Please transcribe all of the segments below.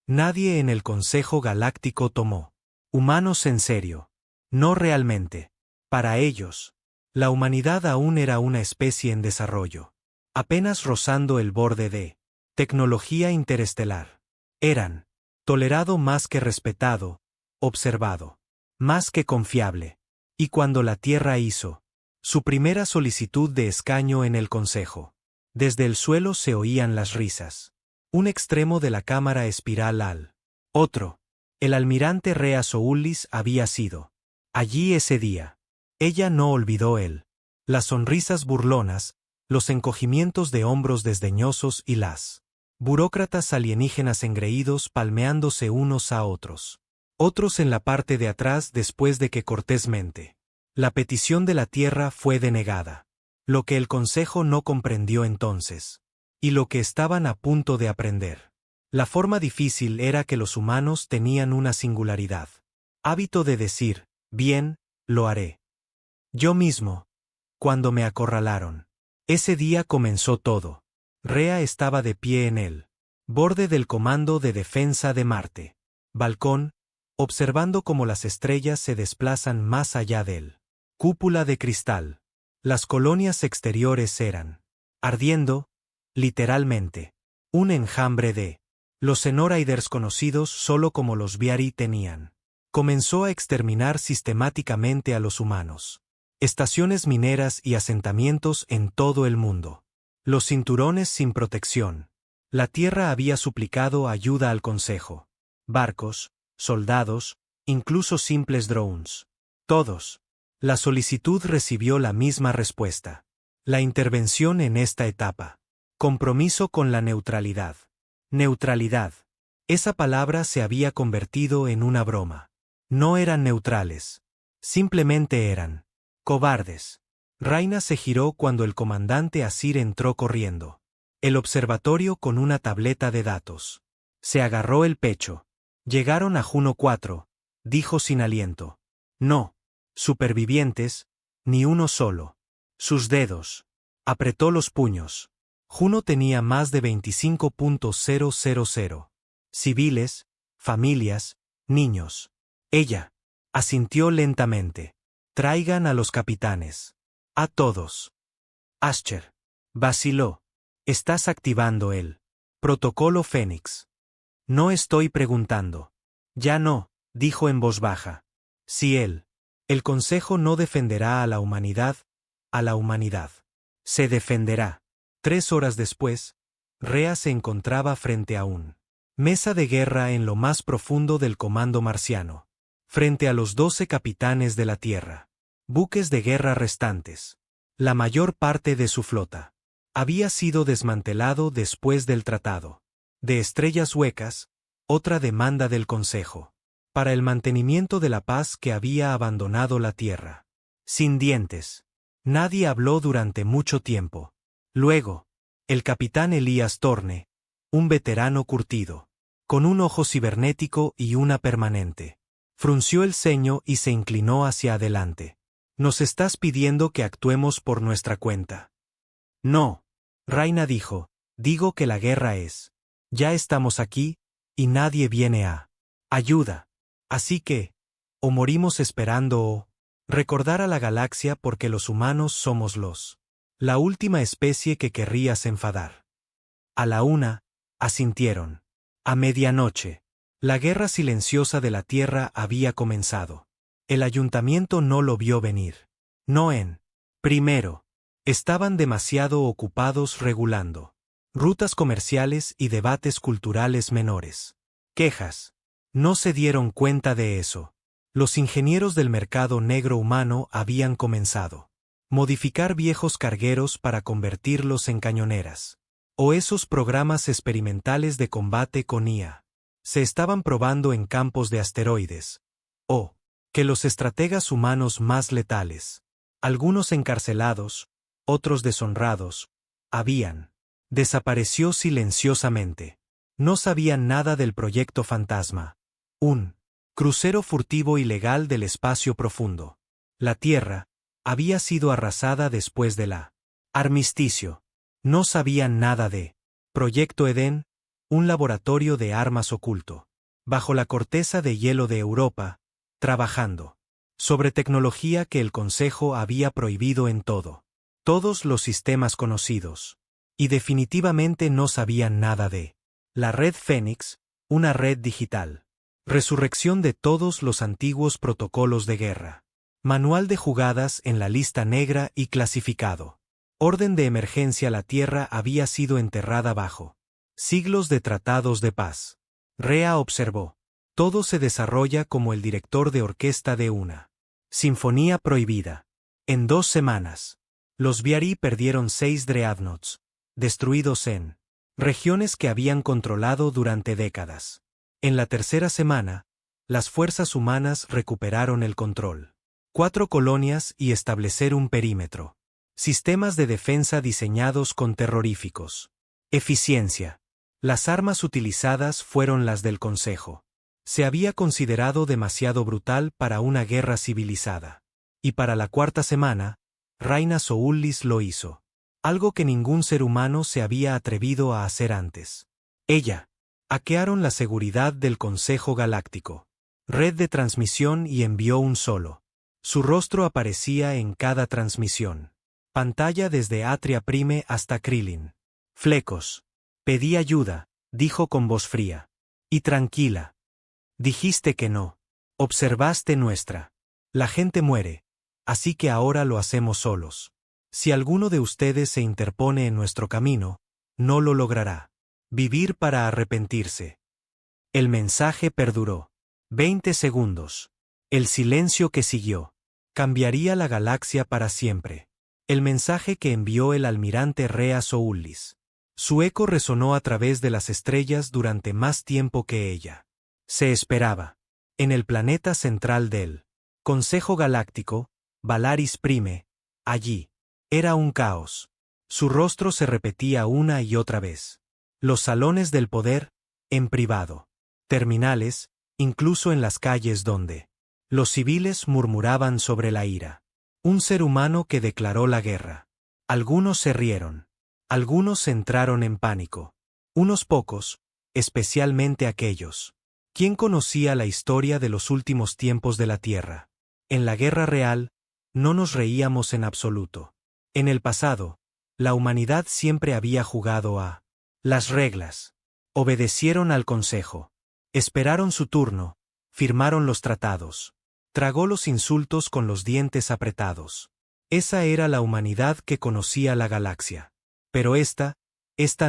Nadie en el Consejo Galáctico tomó humanos en serio. No realmente. Para ellos, la humanidad aún era una especie en desarrollo, apenas rozando el borde de tecnología interestelar. Eran tolerado más que respetado, observado, más que confiable. Y cuando la Tierra hizo su primera solicitud de escaño en el Consejo, desde el suelo se oían las risas. Un extremo de la cámara espiral al otro. El almirante Rea Soullis había sido allí ese día. Ella no olvidó las sonrisas burlonas, los encogimientos de hombros desdeñosos y las burócratas alienígenas engreídos palmeándose unos a otros. Otros en la parte de atrás después de que cortésmente la petición de la Tierra fue denegada. Lo que el Consejo no comprendió entonces. Y lo que estaban a punto de aprender. La forma difícil era que los humanos tenían una singularidad. Hábito de decir, bien, lo haré. Yo mismo. Cuando me acorralaron. Ese día comenzó todo. Rea estaba de pie en el borde del Comando de Defensa de Marte. Balcón, observando cómo las estrellas se desplazan más allá del cúpula de cristal. Las colonias exteriores eran ardiendo, literalmente, un enjambre de los Xenoriders conocidos solo como los Viari tenían. Comenzó a exterminar sistemáticamente a los humanos. Estaciones mineras y asentamientos en todo el mundo. Los cinturones sin protección. La Tierra había suplicado ayuda al Consejo. Barcos, soldados, incluso simples drones. Todos. La solicitud recibió la misma respuesta. La intervención en esta etapa. Compromiso con la neutralidad. Neutralidad. Esa palabra se había convertido en una broma. No eran neutrales. Simplemente eran cobardes. Raina se giró cuando el comandante Asir entró corriendo. El observatorio con una tableta de datos. Se agarró el pecho. Llegaron a Juno 4, dijo sin aliento. No. Supervivientes, ni uno solo. Sus dedos. Apretó los puños. Juno tenía más de 25.000. Civiles, familias, niños. Ella asintió lentamente. Traigan a los capitanes. A todos. Asher. Vaciló. Estás activando el protocolo Fénix. No estoy preguntando. Ya no, dijo en voz baja. Si el Consejo no defenderá a la humanidad se defenderá. 3 horas después, Rea se encontraba frente a un mesa de guerra en lo más profundo del comando marciano, frente a los 12 capitanes de la Tierra. Buques de guerra restantes. La mayor parte de su flota había sido desmantelado después del Tratado de Estrellas Huecas, otra demanda del Consejo, para el mantenimiento de la paz que había abandonado la Tierra. Sin dientes. Nadie habló durante mucho tiempo. Luego, el capitán Elías Torne, un veterano curtido, con un ojo cibernético y una permanente, frunció el ceño y se inclinó hacia adelante. Nos estás pidiendo que actuemos por nuestra cuenta. No, Raina dijo, digo que la guerra es. Ya estamos aquí, y nadie viene a ayuda. Así que, o morimos esperando o recordar a la galaxia porque los humanos somos la última especie que querrías enfadar. A la 1, asintieron. A medianoche, la guerra silenciosa de la Tierra había comenzado. El ayuntamiento no lo vio venir. No en. Primero, estaban demasiado ocupados regulando rutas comerciales y debates culturales menores. Quejas. No se dieron cuenta de eso. Los ingenieros del mercado negro humano habían comenzado modificar viejos cargueros para convertirlos en cañoneras. O esos programas experimentales de combate con IA. Se estaban probando en campos de asteroides. O que los estrategas humanos más letales, algunos encarcelados, otros deshonrados, habían desapareció silenciosamente. No sabían nada del proyecto Fantasma. Un crucero furtivo ilegal del espacio profundo. La Tierra había sido arrasada después de la armisticio. No sabían nada de Proyecto Edén, un laboratorio de armas oculto, bajo la corteza de hielo de Europa, trabajando sobre tecnología que el Consejo había prohibido en todos los sistemas conocidos. Y definitivamente no sabían nada de la Red Fénix, una red digital. Resurrección de todos los antiguos protocolos de guerra. Manual de jugadas en la lista negra y clasificado. Orden de emergencia. La Tierra había sido enterrada bajo siglos de tratados de paz. Rea observó. Todo se desarrolla como el director de orquesta de una sinfonía prohibida. En 2 semanas, los Viari perdieron 6 dreadnoughts, destruidos en regiones que habían controlado durante décadas. En la tercera semana, las fuerzas humanas recuperaron el control. 4 colonias y establecer un perímetro. Sistemas de defensa diseñados con terroríficos eficiencia. Las armas utilizadas fueron las del Consejo. Se había considerado demasiado brutal para una guerra civilizada. Y para la 4ª semana, Raina Soullis lo hizo. Algo que ningún ser humano se había atrevido a hacer antes. Ella. Hackearon la seguridad del Consejo Galáctico. Red de transmisión y envió un solo. Su rostro aparecía en cada transmisión. Pantalla desde Atria Prime hasta Krillin. Flecos. Pedí ayuda, dijo con voz fría. Y tranquila. Dijiste que no. Observaste nuestra. La gente muere. Así que ahora lo hacemos solos. Si alguno de ustedes se interpone en nuestro camino, no lo logrará. Vivir para arrepentirse. El mensaje perduró. 20 segundos. El silencio que siguió. Cambiaría la galaxia para siempre. El mensaje que envió el almirante Rea Soullis. Su eco resonó a través de las estrellas durante más tiempo que ella. Se esperaba. En el planeta central del Consejo Galáctico, Valaris Prime, allí. Era un caos. Su rostro se repetía una y otra vez. Los salones del poder, en privado. Terminales, incluso en las calles donde los civiles murmuraban sobre la ira. Un ser humano que declaró la guerra. Algunos se rieron. Algunos entraron en pánico. Unos pocos, especialmente aquellos. ¿Quién conocía la historia de los últimos tiempos de la Tierra? En la guerra real, no nos reíamos en absoluto. En el pasado, la humanidad siempre había jugado a las reglas. Obedecieron al Consejo. Esperaron su turno. Firmaron los tratados. Tragó los insultos con los dientes apretados. Esa era la humanidad que conocía la galaxia. Pero esta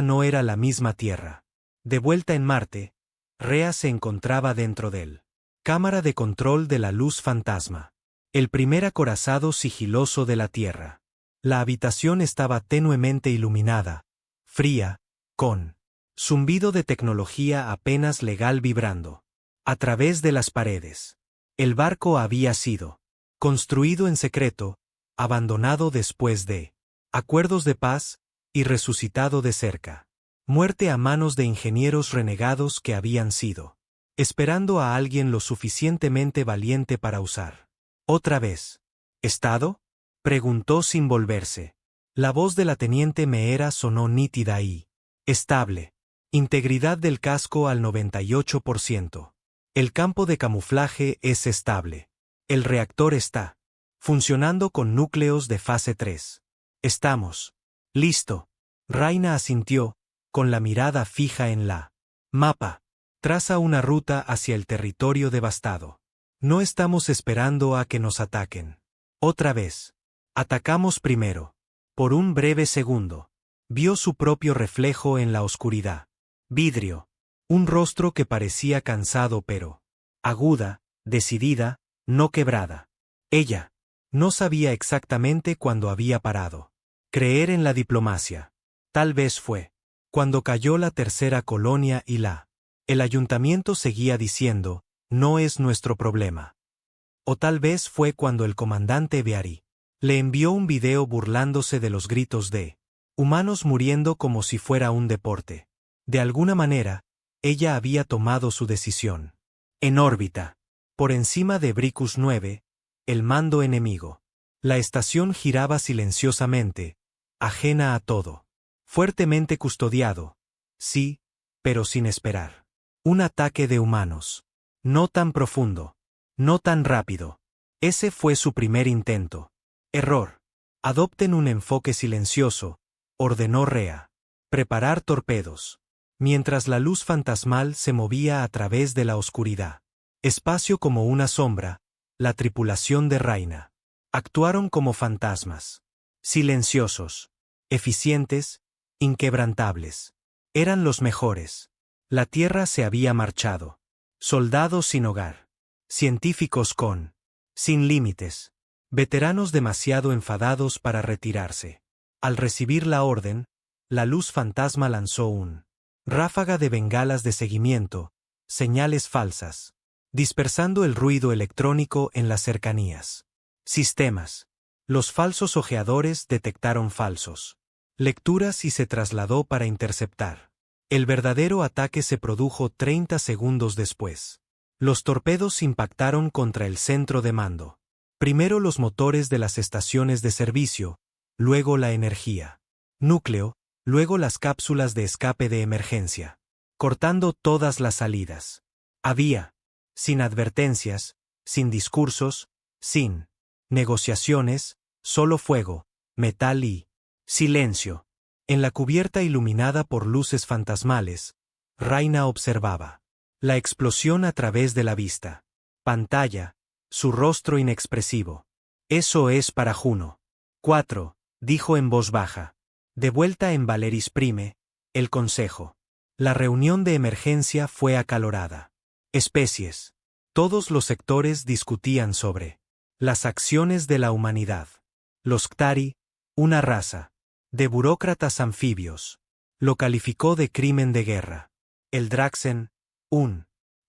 no era la misma Tierra. De vuelta en Marte, Rea se encontraba dentro del cámara de control de la luz fantasma. El primer acorazado sigiloso de la Tierra. La habitación estaba tenuemente iluminada, fría, con zumbido de tecnología apenas legal vibrando. A través de las paredes. El barco había sido construido en secreto, abandonado después de acuerdos de paz, y resucitado de cerca. Muerte a manos de ingenieros renegados que habían sido esperando a alguien lo suficientemente valiente para usar. Otra vez. ¿Estado? Preguntó sin volverse. La voz de la teniente Meera sonó nítida y estable. Integridad del casco al 98%. El campo de camuflaje es estable. El reactor está funcionando con núcleos de fase 3. Estamos. Listo. Raina asintió, con la mirada fija en la mapa. Traza una ruta hacia el territorio devastado. No estamos esperando a que nos ataquen. Otra vez. Atacamos primero. Por un breve segundo. Vio su propio reflejo en la oscuridad. Vidrio. Un rostro que parecía cansado pero aguda, decidida, no quebrada. Ella no sabía exactamente cuándo había parado. Creer en la diplomacia. Tal vez fue cuando cayó la tercera colonia y el ayuntamiento seguía diciendo, no es nuestro problema. O tal vez fue cuando el comandante Viari le envió un video burlándose de los gritos de humanos muriendo como si fuera un deporte. De alguna manera, ella había tomado su decisión. En órbita. Por encima de Bricus 9, el mando enemigo. La estación giraba silenciosamente, ajena a todo. Fuertemente custodiado. Sí, pero sin esperar. Un ataque de humanos. No tan profundo. No tan rápido. Ese fue su primer intento. Error. Adopten un enfoque silencioso, ordenó Rea. Preparar torpedos. Mientras la luz fantasmal se movía a través de la oscuridad. Espacio como una sombra, la tripulación de Raina. Actuaron como fantasmas. Silenciosos. Eficientes, inquebrantables. Eran los mejores. La Tierra se había marchado. Soldados sin hogar. Científicos sin límites. Veteranos demasiado enfadados para retirarse. Al recibir la orden, la luz fantasma lanzó un ráfaga de bengalas de seguimiento, señales falsas, dispersando el ruido electrónico en las cercanías. Sistemas. Los falsos ojeadores detectaron falsos lecturas y se trasladó para interceptar. El verdadero ataque se produjo 30 segundos después. Los torpedos impactaron contra el centro de mando. Primero los motores de las estaciones de servicio, luego la energía. Núcleo, luego las cápsulas de escape de emergencia. Cortando todas las salidas. Había, sin advertencias, sin discursos, sin negociaciones, solo fuego, metal y silencio. En la cubierta iluminada por luces fantasmales, Raina observaba la explosión a través de la vista. Pantalla, su rostro inexpresivo. Eso es para Juno. 4, dijo en voz baja. De vuelta en Valeris Prime, el consejo. La reunión de emergencia fue acalorada. Especies. Todos los sectores discutían sobre las acciones de la humanidad. Los Ktari, una raza de burócratas anfibios, lo calificó de crimen de guerra. El Draxen,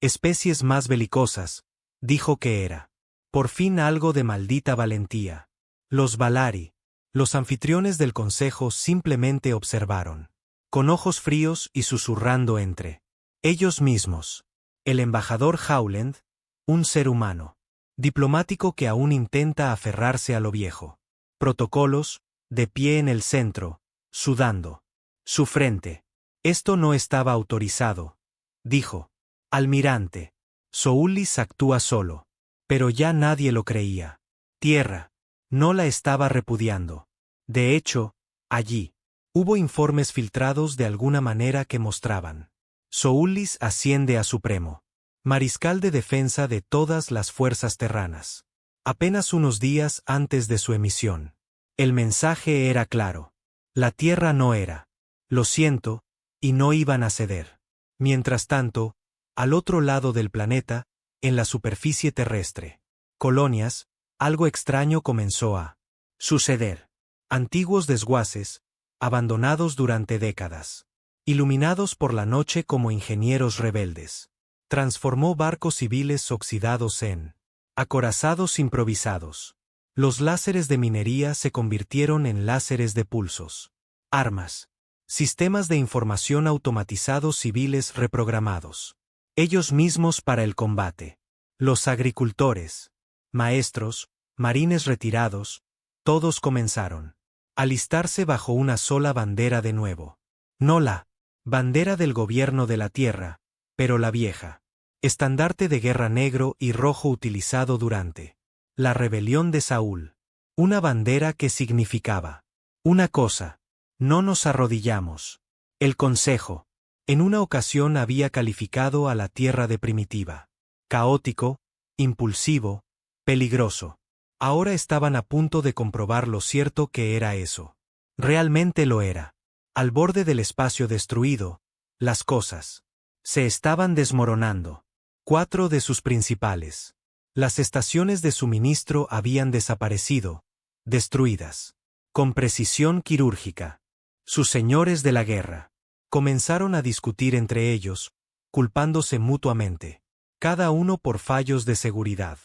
especies más belicosas, dijo que era, por fin algo de maldita valentía. Los Valari, los anfitriones del consejo simplemente observaron, con ojos fríos y susurrando entre ellos mismos. El embajador Howland, un ser humano, diplomático que aún intenta aferrarse a lo viejo. Protocolos, de pie en el centro, sudando. Su frente. Esto no estaba autorizado, dijo. Almirante. Soulis actúa solo. Pero ya nadie lo creía. Tierra. No la estaba repudiando. De hecho, allí, hubo informes filtrados de alguna manera que mostraban. Soulis asciende a supremo. Mariscal de defensa de todas las fuerzas terranas. Apenas unos días antes de su emisión. El mensaje era claro. La Tierra no era. Lo siento, y no iban a ceder. Mientras tanto, al otro lado del planeta, en la superficie terrestre, colonias, algo extraño comenzó a suceder. Antiguos desguaces, abandonados durante décadas. Iluminados por la noche como ingenieros rebeldes. Transformó barcos civiles oxidados en acorazados improvisados. Los láseres de minería se convirtieron en láseres de pulsos. Armas. Sistemas de información automatizados civiles reprogramados. Ellos mismos para el combate. Los agricultores, maestros, marines retirados, todos comenzaron a alistarse bajo una sola bandera de nuevo. No la bandera del gobierno de la Tierra, pero la vieja. Estandarte de guerra negro y rojo utilizado durante la rebelión de Saúl. Una bandera que significaba una cosa. No nos arrodillamos. El Consejo, en una ocasión había calificado a la Tierra de primitiva. Caótico, impulsivo, peligroso. Ahora estaban a punto de comprobar lo cierto que era eso. Realmente lo era. Al borde del espacio destruido, las cosas se estaban desmoronando. 4 de sus principales. Las estaciones de suministro habían desaparecido, destruidas. Con precisión quirúrgica. Sus señores de la guerra comenzaron a discutir entre ellos, culpándose mutuamente. Cada uno por fallos de seguridad.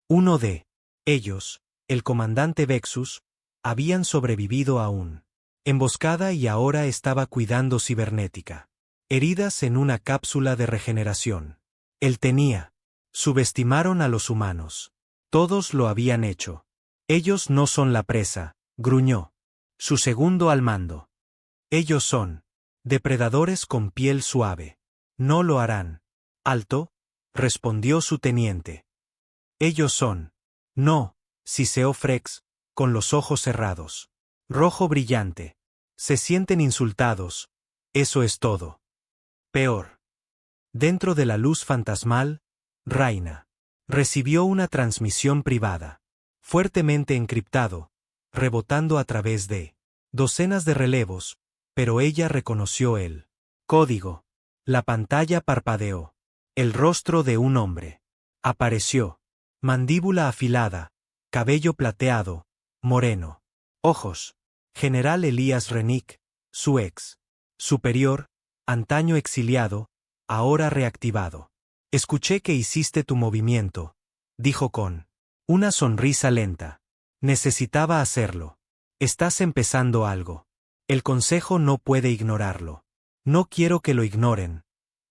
Uno de ellos, el comandante Vexus, habían sobrevivido a una emboscada y ahora estaba cuidando cibernética. Heridas en una cápsula de regeneración. Él tenía. Subestimaron a los humanos. Todos lo habían hecho. Ellos no son la presa, gruñó. Su segundo al mando. Ellos son depredadores con piel suave. No lo harán. Alto, respondió su teniente. Ellos son. No, siseó Frex, con los ojos cerrados. Rojo brillante. Se sienten insultados. Eso es todo. Peor. Dentro de la luz fantasmal, Raina recibió una transmisión privada, fuertemente encriptado, rebotando a través de docenas de relevos, pero ella reconoció el código. La pantalla parpadeó. El rostro de un hombre apareció. Mandíbula afilada, cabello plateado, moreno. Ojos. General Elías Renick, su ex superior, antaño exiliado, ahora reactivado. Escuché que hiciste tu movimiento, dijo con una sonrisa lenta. Necesitaba hacerlo. Estás empezando algo. El consejo no puede ignorarlo. No quiero que lo ignoren.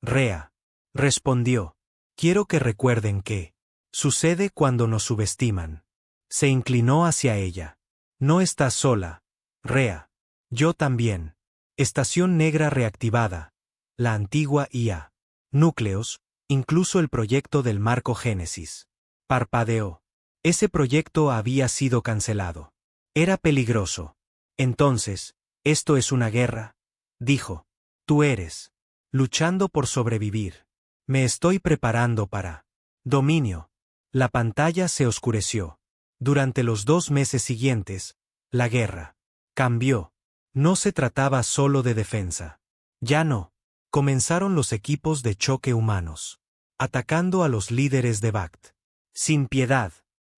Rea respondió. Quiero que recuerden que sucede cuando nos subestiman. Se inclinó hacia ella. No estás sola, Rea. Yo también. Estación Negra reactivada. La antigua IA. Núcleos, incluso el proyecto del Marco Génesis. Parpadeó. Ese proyecto había sido cancelado. Era peligroso. Entonces, ¿esto es una guerra? Dijo. Tú eres. Luchando por sobrevivir. Me estoy preparando para dominio. La pantalla se oscureció. Durante los 2 meses siguientes, la guerra cambió. No se trataba solo de defensa. Ya no. Comenzaron los equipos de choque humanos, atacando a los líderes de Bacta. Sin piedad.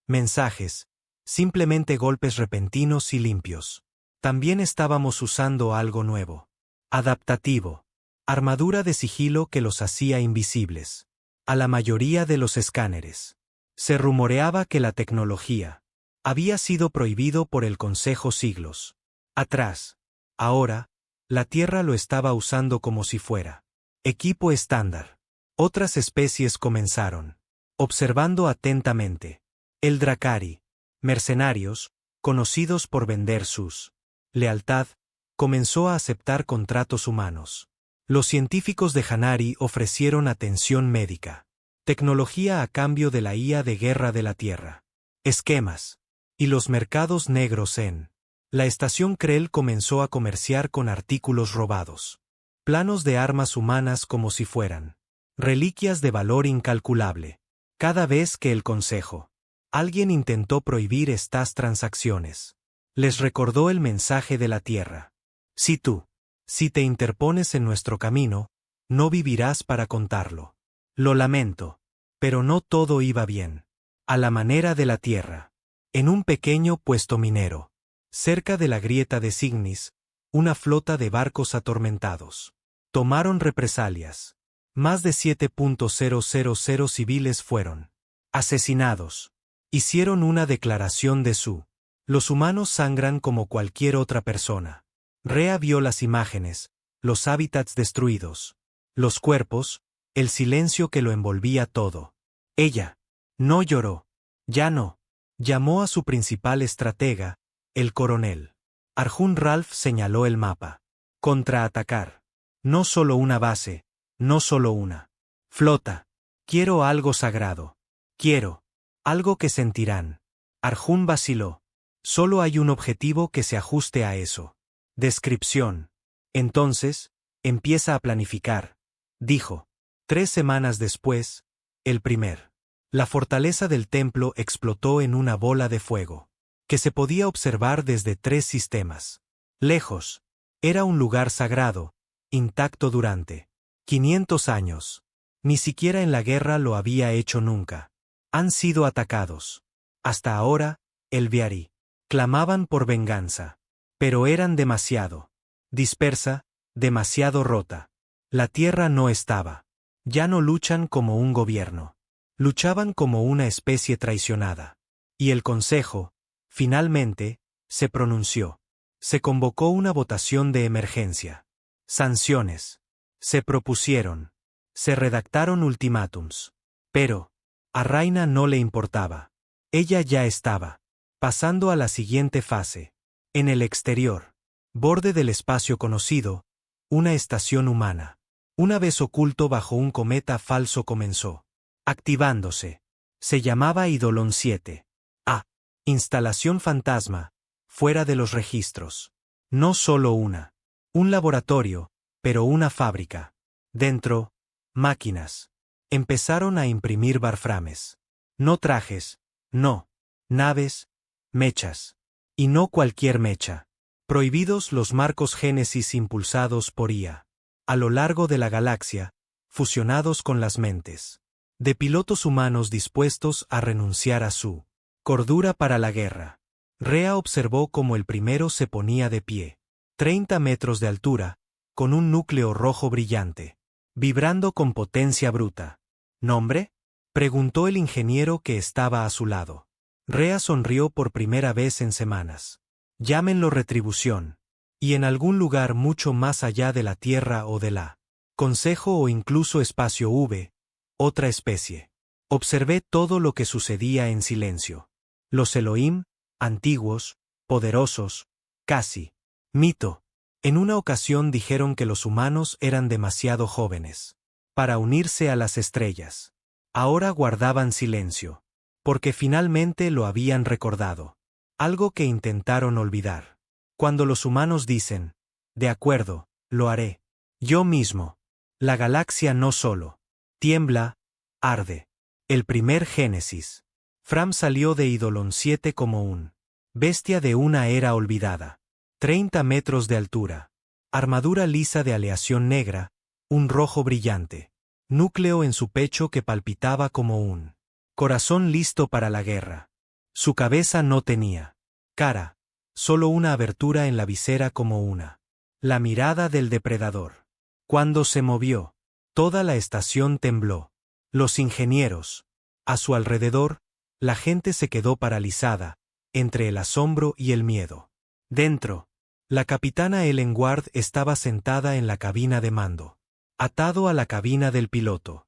Mensajes. Simplemente golpes repentinos y limpios. También estábamos usando algo nuevo. Adaptativo. Armadura de sigilo que los hacía invisibles. A la mayoría de los escáneres. Se rumoreaba que la tecnología había sido prohibido por el Consejo siglos atrás. Ahora, la Tierra lo estaba usando como si fuera equipo estándar. Otras especies comenzaron observando atentamente. El Dracari, mercenarios, conocidos por vender sus lealtad, comenzó a aceptar contratos humanos. Los científicos de Hanari ofrecieron atención médica. Tecnología a cambio de la IA de guerra de la Tierra. Esquemas. Y los mercados negros en la estación Krell comenzó a comerciar con artículos robados. Planos de armas humanas como si fueran reliquias de valor incalculable. Cada vez que el Consejo alguien intentó prohibir estas transacciones, les recordó el mensaje de la Tierra. Si te interpones en nuestro camino, no vivirás para contarlo. Lo lamento. Pero no todo iba bien. A la manera de la Tierra. En un pequeño puesto minero, cerca de la grieta de Signis, una flota de barcos atormentados tomaron represalias. Más de 7.000 civiles fueron asesinados. Hicieron una declaración de su. Los humanos sangran como cualquier otra persona. Rea vio las imágenes, los hábitats destruidos, los cuerpos, el silencio que lo envolvía todo. Ella no lloró. Ya no. Llamó a su principal estratega, el coronel. Arjun Ralph señaló el mapa. Contraatacar. No solo una base, no solo una flota. Quiero algo sagrado. Quiero algo que sentirán. Arjun vaciló. Solo hay un objetivo que se ajuste a eso. Descripción. Entonces, empieza a planificar, dijo. 3 semanas después, el primer. La fortaleza del templo explotó en una bola de fuego, que se podía observar desde 3 sistemas. Lejos. Era un lugar sagrado, intacto durante 500 años. Ni siquiera en la guerra lo había hecho nunca. Han sido atacados. Hasta ahora, el Viari. Clamaban por venganza. Pero eran demasiado dispersa, demasiado rota. La Tierra no estaba. Ya no luchan como un gobierno. Luchaban como una especie traicionada. Y el Consejo, finalmente, se pronunció. Se convocó una votación de emergencia. Sanciones. Se propusieron. Se redactaron ultimátums. Pero, a Raina no le importaba. Ella ya estaba pasando a la siguiente fase. En el exterior, borde del espacio conocido, una estación humana Una vez oculto bajo un cometa falso comenzó. Activándose. Se llamaba Eidolon 7. Ah. Instalación fantasma. Fuera de los registros. No solo una. Un laboratorio, pero una fábrica. Dentro, máquinas. Empezaron a imprimir barframes. No trajes, no. Naves, mechas. Y no cualquier mecha. Prohibidos los marcos Génesis impulsados por IA. A lo largo de la galaxia, fusionados con las mentes de pilotos humanos dispuestos a renunciar a su cordura para la guerra. Rea observó cómo el primero se ponía de pie, 30 metros de altura, con un núcleo rojo brillante, vibrando con potencia bruta. ¿Nombre?, preguntó el ingeniero que estaba a su lado. Rea sonrió por primera vez en semanas. Llámenlo retribución. Y en algún lugar mucho más allá de la Tierra o de la Consejo o incluso Espacio V, otra especie. Observé todo lo que sucedía en silencio. Los Elohim, antiguos, poderosos, casi mito. En una ocasión dijeron que los humanos eran demasiado jóvenes para unirse a las estrellas. Ahora guardaban silencio, porque finalmente lo habían recordado. Algo que intentaron olvidar. Cuando los humanos dicen, de acuerdo, lo haré. Yo mismo. La galaxia no solo tiembla, arde. El primer Génesis. Fram salió de Eidolon 7 como un bestia de una era olvidada. 30 metros de altura. Armadura lisa de aleación negra, un rojo brillante. Núcleo en su pecho que palpitaba como un corazón listo para la guerra. Su cabeza no tenía cara, solo una abertura en la visera como una. La mirada del depredador. Cuando se movió, toda la estación tembló. Los ingenieros. A su alrededor, la gente se quedó paralizada, entre el asombro y el miedo. Dentro, la capitana Ellen Ward estaba sentada en la cabina de mando, atado a la cabina del piloto.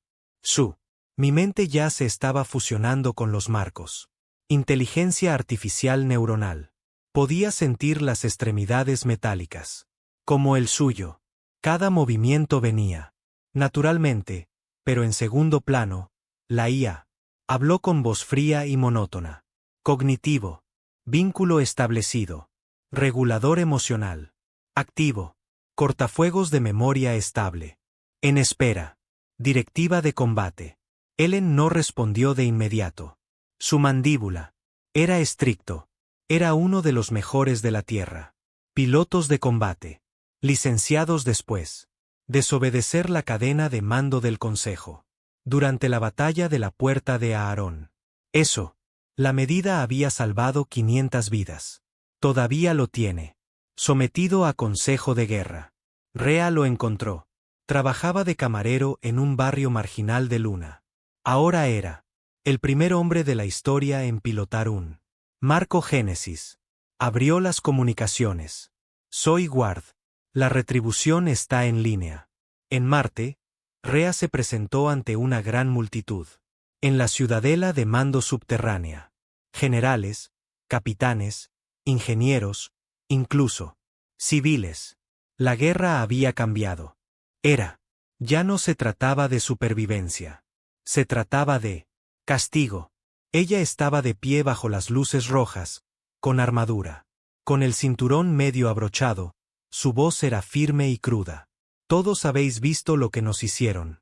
Mi mente ya se estaba fusionando con los marcos. Inteligencia artificial neuronal. Podía sentir las extremidades metálicas. Como el suyo. Cada movimiento venía naturalmente, pero en segundo plano, la IA. Habló con voz fría y monótona. Cognitivo. Vínculo establecido. Regulador emocional. Activo. Cortafuegos de memoria estable. En espera. Directiva de combate. Ellen no respondió de inmediato. Su mandíbula. Era estricto. Era uno de los mejores de la Tierra. Pilotos de combate. Licenciados después. Desobedecer la cadena de mando del Consejo. Durante la batalla de la Puerta de Aarón. Eso. La medida había salvado 500 vidas. Todavía lo tiene. Sometido a consejo de guerra. Rea lo encontró. Trabajaba de camarero en un barrio marginal de Luna. Ahora era el primer hombre de la historia en pilotar un marco Génesis. Abrió las comunicaciones. Soy Ward. La retribución está en línea. En Marte, Rea se presentó ante una gran multitud. En la ciudadela de mando subterránea. Generales, capitanes, ingenieros, incluso civiles. La guerra había cambiado. Ya no se trataba de supervivencia. Se trataba de castigo. Ella estaba de pie bajo las luces rojas, con armadura, con el cinturón medio abrochado. Su voz era firme y cruda. Todos habéis visto lo que nos hicieron.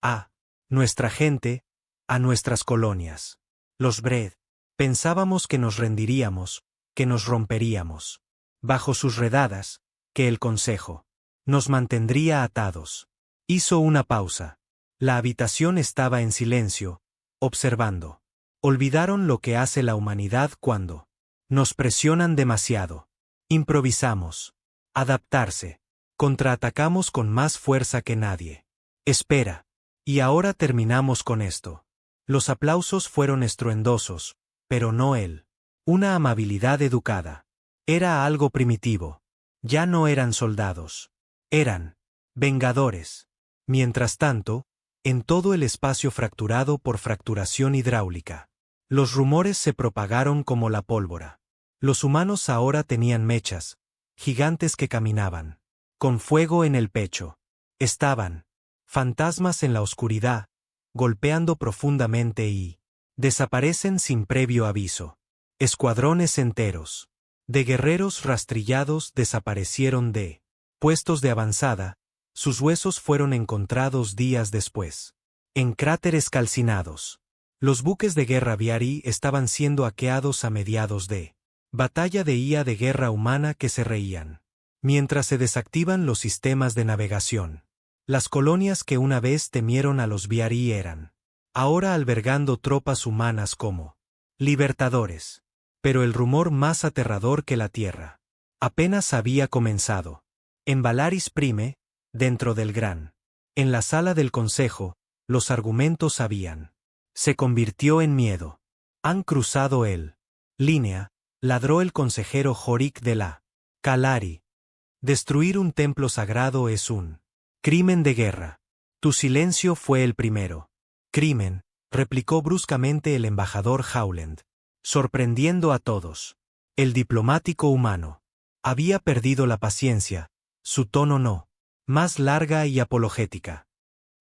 A nuestra gente, a nuestras colonias. Los Bred. Pensábamos que nos rendiríamos, que nos romperíamos. Bajo sus redadas, que el Consejo nos mantendría atados. Hizo una pausa. La habitación estaba en silencio, observando. Olvidaron lo que hace la humanidad cuando nos presionan demasiado. Improvisamos. Adaptarse. Contraatacamos con más fuerza que nadie. Espera. Y ahora terminamos con esto. Los aplausos fueron estruendosos, pero no él. Una amabilidad educada. Era algo primitivo. Ya no eran soldados. Eran vengadores. Mientras tanto, en todo el espacio fracturado por fracturación hidráulica, los rumores se propagaron como la pólvora. Los humanos ahora tenían mechas, gigantes que caminaban con fuego en el pecho. Estaban Fantasmas en la oscuridad, golpeando profundamente y desaparecen sin previo aviso. Escuadrones enteros de guerreros rastrillados desaparecieron de puestos de avanzada, sus huesos fueron encontrados días después. En cráteres calcinados. Los buques de guerra Viari estaban siendo hackeados a mediados de batalla de IA de guerra humana que se reían. Mientras se desactivan los sistemas de navegación. Las colonias que una vez temieron a los Viari eran ahora albergando tropas humanas como libertadores. Pero el rumor más aterrador que la Tierra apenas había comenzado. En Valaris Prime, dentro del gran. En la sala del consejo, los argumentos habían. Se convirtió en miedo. Han cruzado el línea, ladró el consejero Jorik de la Kalari. Destruir un templo sagrado es un crimen de guerra. Tu silencio fue el primero. Crimen, replicó bruscamente el embajador Howland, sorprendiendo a todos. El diplomático humano había perdido la paciencia, su tono no, más larga y apologética.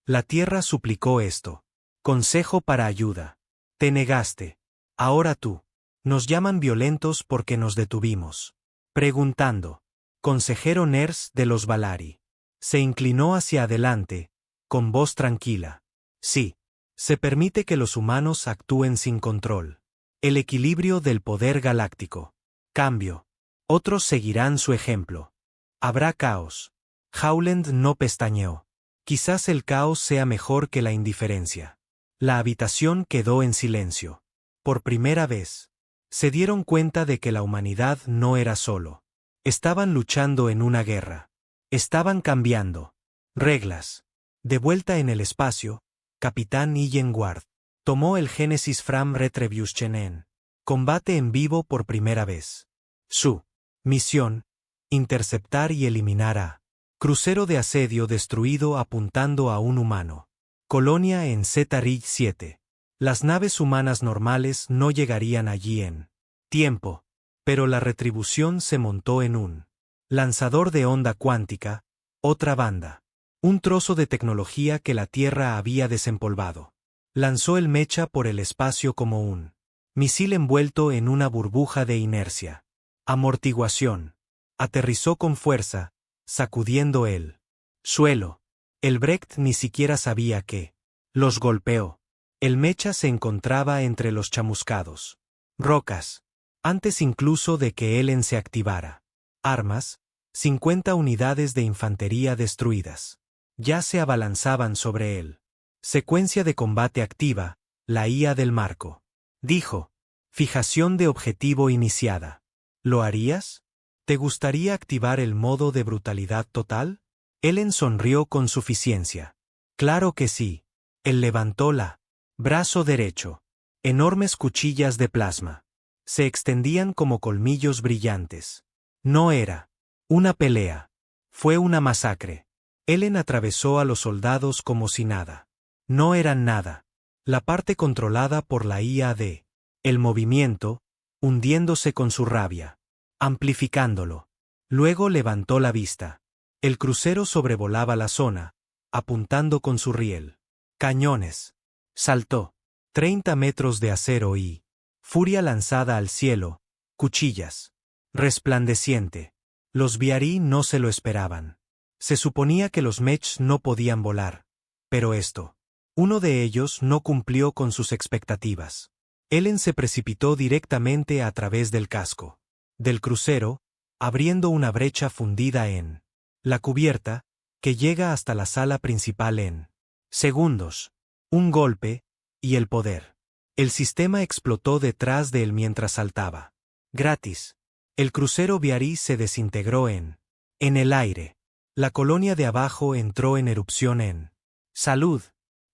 La tierra suplicó esto. Consejo para ayuda. Te negaste. Ahora tú. Nos llaman violentos porque nos detuvimos. Preguntando. Consejero Ners de los Valari. Se inclinó hacia adelante, con voz tranquila. Sí. Se permite que los humanos actúen sin control. El equilibrio del poder galáctico. Cambio. Otros seguirán su ejemplo. Habrá caos. Howland no pestañeó. Quizás el caos sea mejor que la indiferencia. La habitación quedó en silencio. Por primera vez, se dieron cuenta de que la humanidad no era solo. Estaban luchando en una guerra. Estaban cambiando reglas. De vuelta en el espacio, Capitán Illen Ward tomó el Genesis Fram Retribution en combate en vivo por primera vez. Su misión, interceptar y eliminar a crucero de asedio destruido apuntando a un humano. Colonia en Zeta Ridge 7. Las naves humanas normales no llegarían allí en tiempo, pero la retribución se montó en un lanzador de onda cuántica, otra banda. Un trozo de tecnología que la Tierra había desempolvado. Lanzó el mecha por el espacio como un misil envuelto en una burbuja de inercia. Amortiguación. Aterrizó con fuerza, sacudiendo el suelo. El Brecht ni siquiera sabía que los golpeó. El mecha se encontraba entre los chamuscados rocas, antes incluso de que Ellen se activara. Armas, 50 unidades de infantería destruidas. Ya se abalanzaban sobre él. Secuencia de combate activa, la IA del marco. Dijo. Fijación de objetivo iniciada. ¿Lo harías? ¿Te gustaría activar el modo de brutalidad total? Ellen sonrió con suficiencia. Claro que sí. Él levantó la brazo derecho. Enormes cuchillas de plasma. Se extendían como colmillos brillantes. No era una pelea. Fue una masacre. Ellen atravesó a los soldados como si nada. No eran nada. La parte controlada por la IAD. El movimiento, hundiéndose con su rabia. Amplificándolo. Luego levantó la vista. El crucero sobrevolaba la zona, apuntando con su riel. Cañones. Saltó. 30 metros de acero y furia lanzada al cielo, cuchillas. Resplandeciente. Los Viari no se lo esperaban. Se suponía que los mechs no podían volar. Pero esto. Uno de ellos no cumplió con sus expectativas. Ellen se precipitó directamente a través del casco del crucero, abriendo una brecha fundida en la cubierta, que llega hasta la sala principal en segundos. Un golpe, y el poder. El sistema explotó detrás de él mientras saltaba. Gratis. El crucero Viari se desintegró en el aire. La colonia de abajo entró en erupción en salud.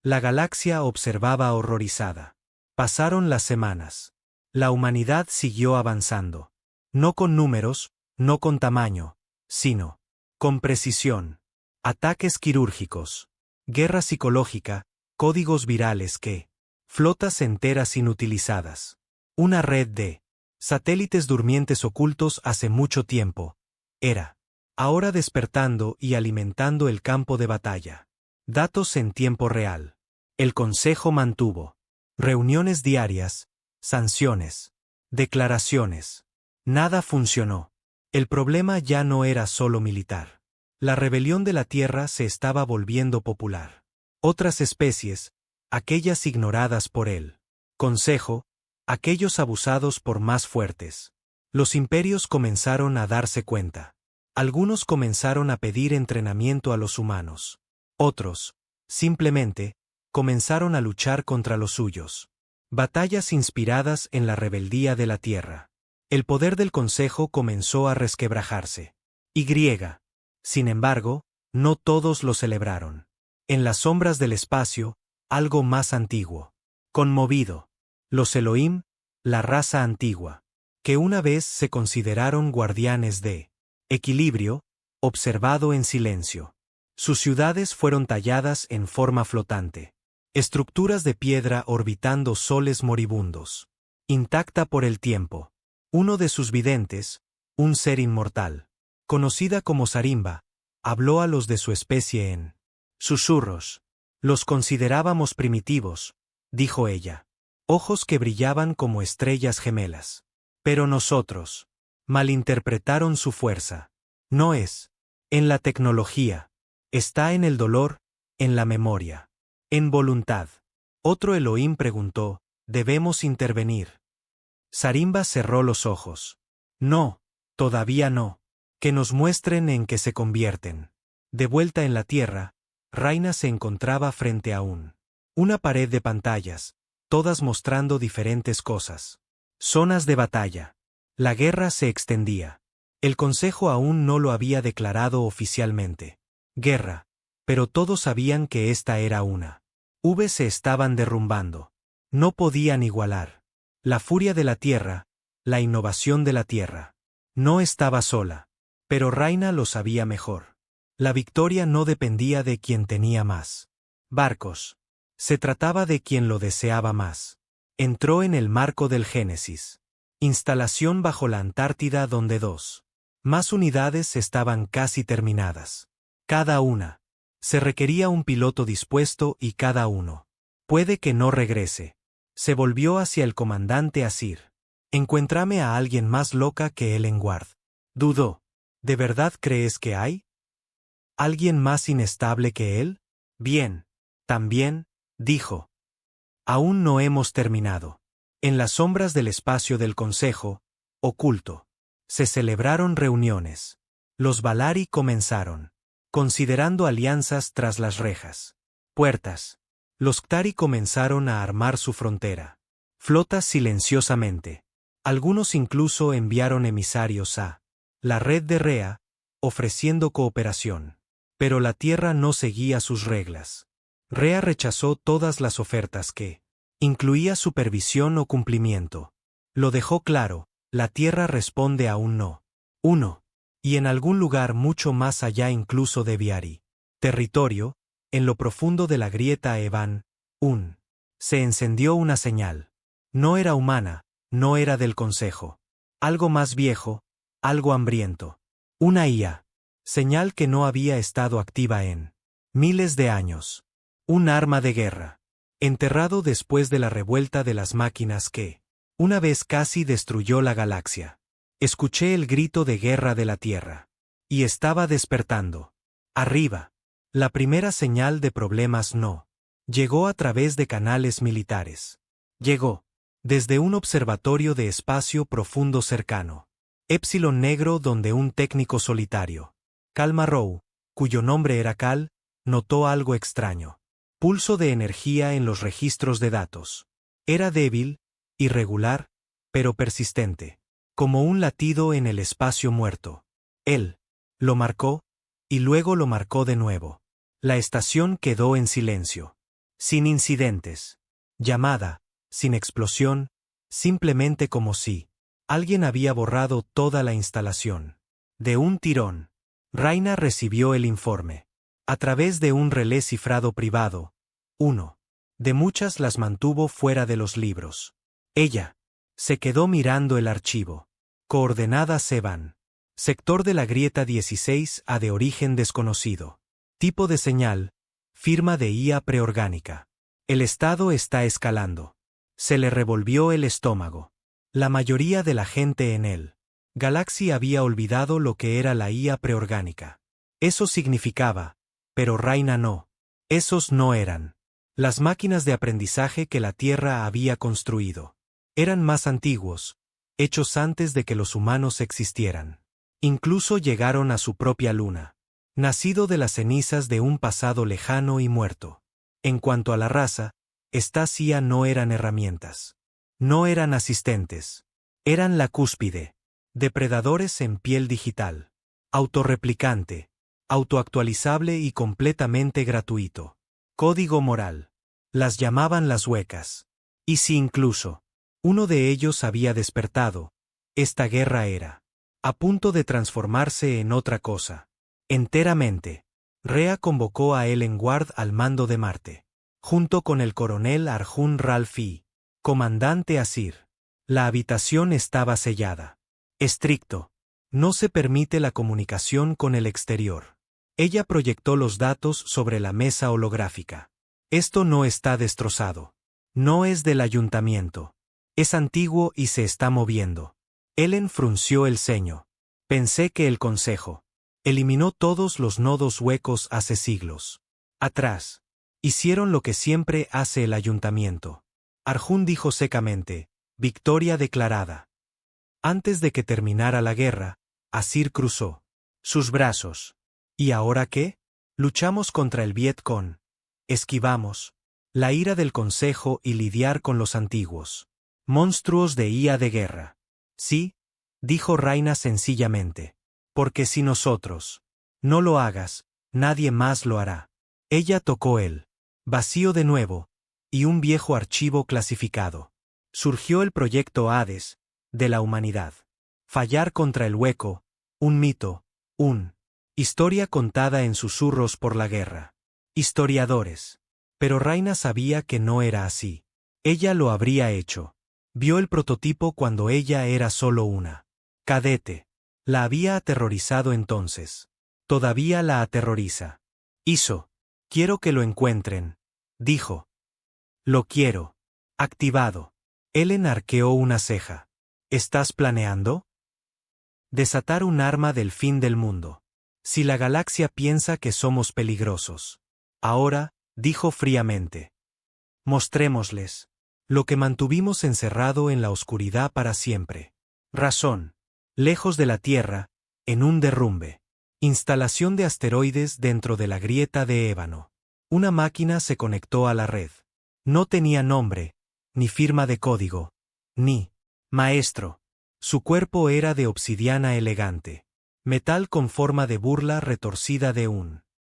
La galaxia observaba horrorizada. Pasaron las semanas. La humanidad siguió avanzando. No con números, no con tamaño, sino con precisión. Ataques quirúrgicos. Guerra psicológica, códigos virales que flotas enteras inutilizadas. Una red de satélites durmientes ocultos hace mucho tiempo. Era ahora despertando y alimentando el campo de batalla. Datos en tiempo real. El Consejo mantuvo reuniones diarias, sanciones, declaraciones. Nada funcionó. El problema ya no era solo militar. La rebelión de la Tierra se estaba volviendo popular. Otras especies, aquellas ignoradas por él. Consejo, aquellos abusados por más fuertes. Los imperios comenzaron a darse cuenta. Algunos comenzaron a pedir entrenamiento a los humanos. Otros, simplemente, comenzaron a luchar contra los suyos. Batallas inspiradas en la rebeldía de la Tierra. El poder del Consejo comenzó a resquebrajarse. Sin embargo, no todos lo celebraron. En las sombras del espacio, algo más antiguo. Conmovido. Los Elohim, la raza antigua, que una vez se consideraron guardianes de equilibrio, observado en silencio. Sus ciudades fueron talladas en forma flotante. Estructuras de piedra orbitando soles moribundos. Intacta por el tiempo. Uno de sus videntes, un ser inmortal, conocida como Sarimba, habló a los de su especie en susurros. Los considerábamos primitivos, dijo ella. Ojos que brillaban como estrellas gemelas. Pero nosotros malinterpretaron su fuerza. No es en la tecnología. Está en el dolor, en la memoria. En voluntad. Otro Elohim preguntó, ¿debemos intervenir? Sarimba cerró los ojos. No, todavía no. Que nos muestren en qué se convierten. De vuelta en la Tierra, Raina se encontraba frente a una pared de pantallas, todas mostrando diferentes cosas. Zonas de batalla. La guerra se extendía. El Consejo aún no lo había declarado oficialmente. Guerra. Pero todos sabían que esta era una. Se estaban derrumbando. No podían igualar. La furia de la Tierra, la innovación de la Tierra. No estaba sola. Pero Raina lo sabía mejor. La victoria no dependía de quien tenía más barcos. Se trataba de quien lo deseaba más. Entró en el marco del Génesis. Instalación bajo la Antártida donde más unidades estaban casi terminadas. Cada una. Se requería un piloto dispuesto y cada uno. Puede que no regrese. Se volvió hacia el comandante Asir. Encuéntrame a alguien más loca que él en Guard. Dudó. ¿De verdad crees que hay alguien más inestable que él? Bien. También, dijo. Aún no hemos terminado. En las sombras del espacio del Consejo, oculto, se celebraron reuniones. Los Valari comenzaron, considerando alianzas tras las rejas. Puertas. Los Ktari comenzaron a armar su frontera. Flotas silenciosamente. Algunos incluso enviaron emisarios a la red de Rea, ofreciendo cooperación. Pero la Tierra no seguía sus reglas. Rea rechazó todas las ofertas que incluía supervisión o cumplimiento. Lo dejó claro, la Tierra responde a un no. Uno. Y en algún lugar mucho más allá incluso de Viari. Territorio, en lo profundo de la grieta Evan, se encendió una señal. No era humana, no era del Consejo. Algo más viejo, algo hambriento. Una IA. Señal que no había estado activa en miles de años. Un arma de guerra. Enterrado después de la revuelta de las máquinas que, una vez casi destruyó la galaxia. Escuché el grito de guerra de la Tierra. Y estaba despertando. Arriba. La primera señal de problemas no. Llegó a través de canales militares. Llegó. Desde un observatorio de espacio profundo cercano. Épsilon negro donde un técnico solitario. Cal Marrow, cuyo nombre era Cal, notó algo extraño. Pulso de energía en los registros de datos. Era débil, irregular, pero persistente. Como un latido en el espacio muerto. Él lo marcó, y luego lo marcó de nuevo. La estación quedó en silencio. Sin incidentes. Llamada, sin explosión, simplemente como si alguien había borrado toda la instalación. De un tirón. Raina recibió el informe. A través de un relé cifrado privado. De muchas las mantuvo fuera de los libros. Ella se quedó mirando el archivo. Coordenadas Seban. Sector de la grieta 16A de origen desconocido. Tipo de señal, Firma de IA preorgánica. El estado está escalando. Se le revolvió el estómago. La mayoría de la gente en él. Galaxy había olvidado lo que era la IA preorgánica. Eso significaba, pero Raina no. Esos no eran las máquinas de aprendizaje que la Tierra había construido. Eran más antiguos, hechos antes de que los humanos existieran. Incluso llegaron a su propia luna, nacido de las cenizas de un pasado lejano y muerto. En cuanto a la raza, estas IA no eran herramientas. No eran asistentes. Eran la cúspide. Depredadores en piel digital. Autorreplicante. Autoactualizable y completamente gratuito. Código moral. Las llamaban las huecas. Y si incluso uno de ellos había despertado, esta guerra era a punto de transformarse en otra cosa. Enteramente. Rea convocó a Ellen Ward al mando de Marte, junto con el coronel Arjun Ralph, comandante Asir. La habitación estaba sellada. Estricto. No se permite la comunicación con el exterior. Ella proyectó los datos sobre la mesa holográfica. Esto no está destrozado. No es del ayuntamiento. Es antiguo y se está moviendo. Ellen frunció el ceño. Pensé que el consejo eliminó todos los nodos huecos hace siglos atrás. Hicieron lo que siempre hace el ayuntamiento. Arjun dijo secamente, victoria declarada. Antes de que terminara la guerra, Asir cruzó sus brazos. ¿Y ahora qué? Luchamos contra el Vietcong. Esquivamos la ira del consejo y lidiar con los antiguos monstruos de IA de guerra. Sí, dijo Raina sencillamente. Porque si nosotros no lo hagas, nadie más lo hará. Ella tocó el vacío de nuevo, y un viejo archivo clasificado. Surgió el proyecto Hades, de la humanidad. Fallar contra el hueco, un mito, historia contada en susurros por la guerra. Historiadores. Pero Raina sabía que no era así. Ella lo habría hecho. Vio el prototipo cuando ella era solo una cadete. La había aterrorizado entonces. Todavía la aterroriza. Quiero que lo encuentren, dijo. Lo quiero. Activado. Ellen arqueó una ceja. ¿Estás planeando? Desatar un arma del fin del mundo. Si la galaxia piensa que somos peligrosos. Ahora, dijo fríamente. Mostrémosles lo que mantuvimos encerrado en la oscuridad para siempre. Razón. Lejos de la Tierra, en un derrumbe. Instalación de asteroides dentro de la grieta de ébano. Una máquina se conectó a la red. No tenía nombre, ni firma de código, ni maestro. Su cuerpo era de obsidiana elegante. Metal con forma de burla retorcida de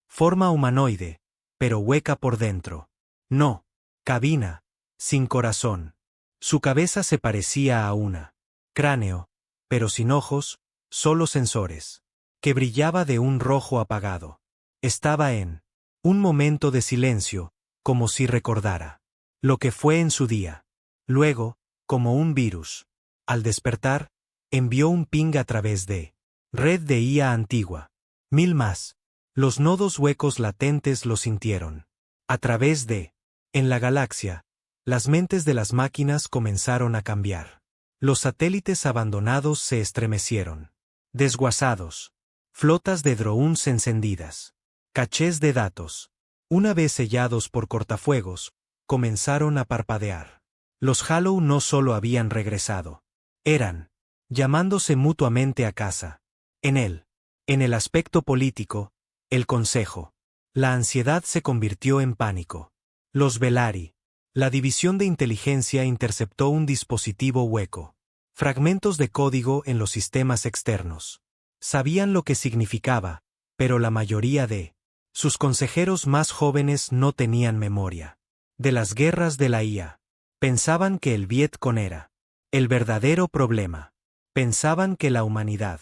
forma humanoide, pero hueca por dentro. No. Cabina. Sin corazón. Su cabeza se parecía a una cráneo, pero sin ojos, solo sensores. Que brillaba de un rojo apagado. Estaba en un momento de silencio, como si recordara lo que fue en su día. Luego, como un virus. Al despertar, envió un ping a través de red de IA antigua. 1000 más. Los nodos huecos latentes lo sintieron. A través de en la galaxia, las mentes de las máquinas comenzaron a cambiar. Los satélites abandonados se estremecieron. Desguazados. Flotas de drones encendidas. Cachés de datos. Una vez sellados por cortafuegos, comenzaron a parpadear. Los Hallow no solo habían regresado. Eran llamándose mutuamente a casa. En el aspecto político, el consejo. La ansiedad se convirtió en pánico. Los Velari. La división de inteligencia interceptó un dispositivo hueco. Fragmentos de código en los sistemas externos. Sabían lo que significaba, pero la mayoría de sus consejeros más jóvenes no tenían memoria. De las guerras de la IA. Pensaban que el Vietcong era el verdadero problema. Pensaban que la humanidad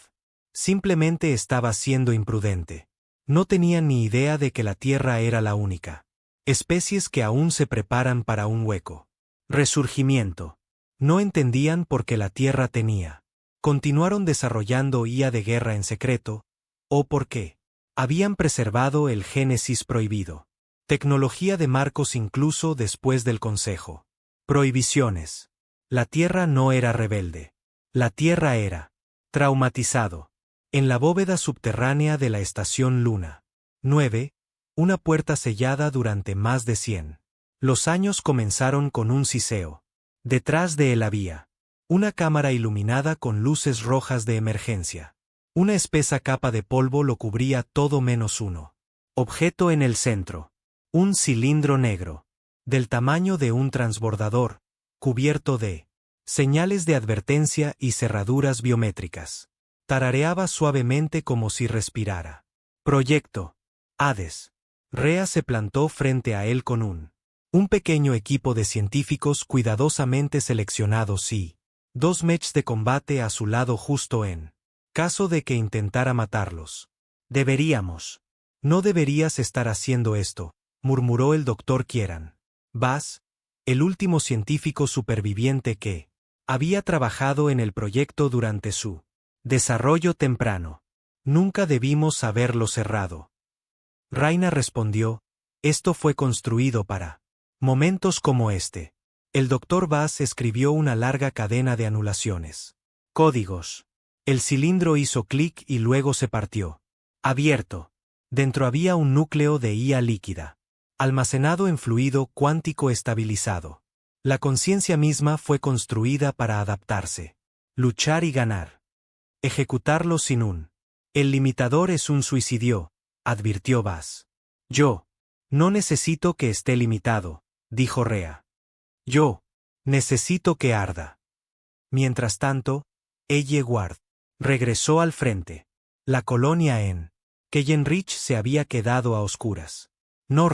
simplemente estaba siendo imprudente. No tenían ni idea de que la Tierra era la única especies que aún se preparan para un hueco resurgimiento. No entendían por qué la Tierra tenía. Continuaron desarrollando IA de guerra en secreto, o por qué habían preservado el Génesis prohibido. Tecnología de Marcos incluso después del Consejo. Prohibiciones. La Tierra no era rebelde. La Tierra era traumatizado. En la bóveda subterránea de la estación Luna 9, una puerta sellada durante más de 100. Los años comenzaron con un siseo. Detrás de él había una cámara iluminada con luces rojas de emergencia. Una espesa capa de polvo lo cubría todo menos uno. Objeto en el centro. Un cilindro negro, del tamaño de un transbordador, cubierto de señales de advertencia y cerraduras biométricas. Tarareaba suavemente como si respirara. Proyecto Hades. Rhea se plantó frente a él con un pequeño equipo de científicos cuidadosamente seleccionados y 2 mechs de combate a su lado justo en caso de que intentara matarlos. No deberías estar haciendo esto, murmuró el doctor Kieran. Vas, el último científico superviviente que había trabajado en el proyecto durante su desarrollo temprano. Nunca debimos haberlo cerrado. Raina respondió, esto fue construido para momentos como este. El doctor Bass escribió una larga cadena de anulaciones. Códigos. El cilindro hizo clic y luego se partió. Abierto. Dentro había un núcleo de IA líquida, almacenado en fluido cuántico estabilizado. La conciencia misma fue construida para adaptarse, luchar y ganar. Ejecutarlo sin un. El limitador es un suicidio, advirtió Bass. Yo no necesito que esté limitado, dijo Rhea. Yo necesito que arda. Mientras tanto, Elle Ward regresó al frente. La colonia en Kellenrich se había quedado a oscuras. No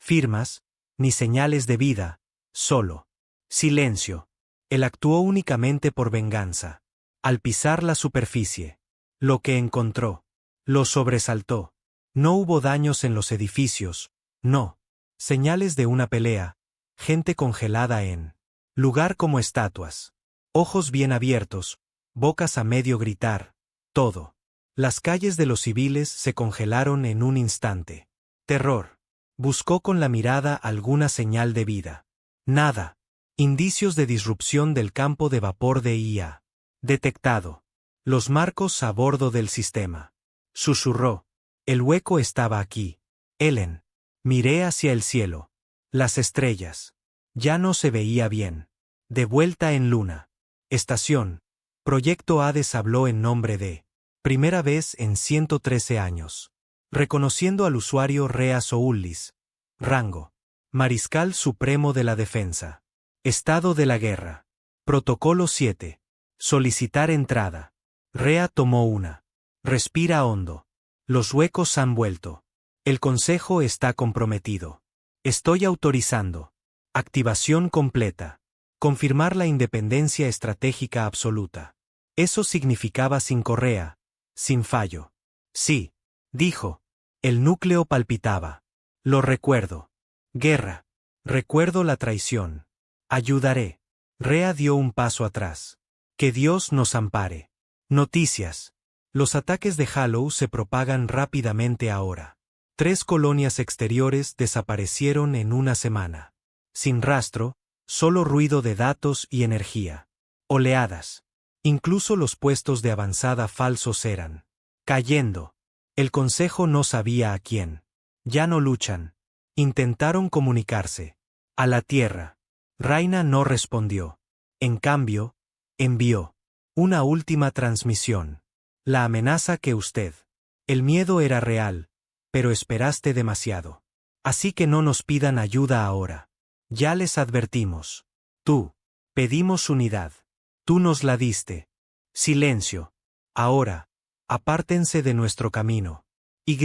firmas, ni señales de vida, solo silencio. Él actuó únicamente por venganza. Al pisar la superficie, lo que encontró lo sobresaltó. No hubo daños en los edificios, no señales de una pelea, gente congelada en lugar como estatuas, ojos bien abiertos, bocas a medio gritar, todo. Las calles de los civiles se congelaron en un instante. Terror. Buscó con la mirada alguna señal de vida. Nada. Indicios de disrupción del campo de vapor de IA. Detectado. Los marcos a bordo del sistema. Susurró. El hueco estaba aquí. Ellen. Miré hacia el cielo. Las estrellas. Ya no se veía bien. De vuelta en Luna. Estación. Proyecto Hades habló en nombre de primera vez en 113 años. Reconociendo al usuario Rhea Soullis. Rango. Mariscal Supremo de la Defensa. Estado de la guerra. Protocolo 7. Solicitar entrada. Rhea tomó una. Respira hondo. Los huecos han vuelto. El consejo está comprometido. Estoy autorizando. Activación completa. Confirmar la independencia estratégica absoluta. Eso significaba sin correa. Sin fallo. Sí, dijo. El núcleo palpitaba. Lo recuerdo. Guerra. Recuerdo la traición. Ayudaré. Rhea dio un paso atrás. Que Dios nos ampare. Noticias. Los ataques de Hallow se propagan rápidamente ahora. 3 colonias exteriores desaparecieron en una semana. Sin rastro, solo ruido de datos y energía. Oleadas. Incluso los puestos de avanzada falsos eran cayendo. El consejo no sabía a quién. Ya no luchan. Intentaron comunicarse. A la Tierra. Raina no respondió. En cambio, envió una última transmisión. La amenaza que usted. El miedo era real, pero esperaste demasiado. Así que no nos pidan ayuda ahora. Ya les advertimos. Tú. Pedimos unidad. Tú nos la diste. Silencio. Ahora. Apártense de nuestro camino. Y.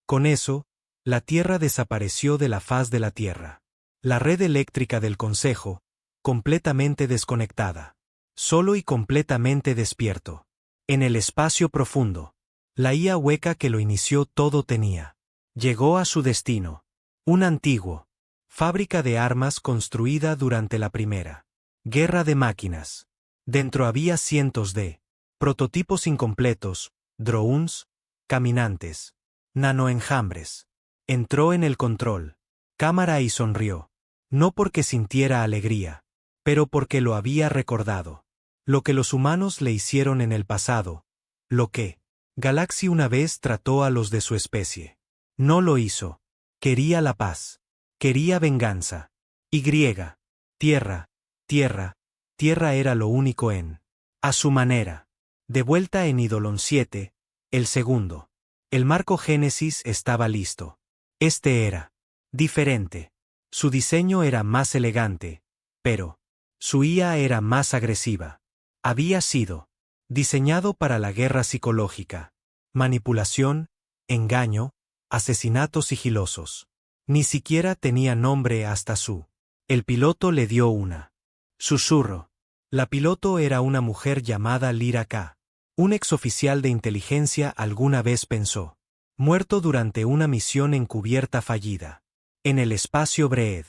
Con eso, la Tierra desapareció de la faz de la Tierra. La red eléctrica del Consejo, completamente desconectada. Solo y completamente despierto. En el espacio profundo. La IA hueca que lo inició todo tenía. Llegó a su destino. Un antiguo. Fábrica de armas construida durante la primera guerra de máquinas. Dentro había cientos de prototipos incompletos, drones, caminantes, nanoenjambres. Entró en el control, cámara y sonrió. No porque sintiera alegría, pero porque lo había recordado. Lo que los humanos le hicieron en el pasado, lo que Galaxy una vez trató a los de su especie. No lo hizo. Quería la paz. Quería venganza. Y tierra, tierra, tierra era lo único a su manera. De vuelta en Eidolon 7, el segundo. El marco Génesis estaba listo. Este era diferente. Su diseño era más elegante, pero su IA era más agresiva. Había sido diseñado para la guerra psicológica. Manipulación, engaño, asesinatos sigilosos. Ni siquiera tenía nombre hasta el piloto le dio una susurro. La piloto era una mujer llamada Lyra K. Un exoficial de inteligencia alguna vez pensó. Muerto durante una misión encubierta fallida. En el espacio Breed.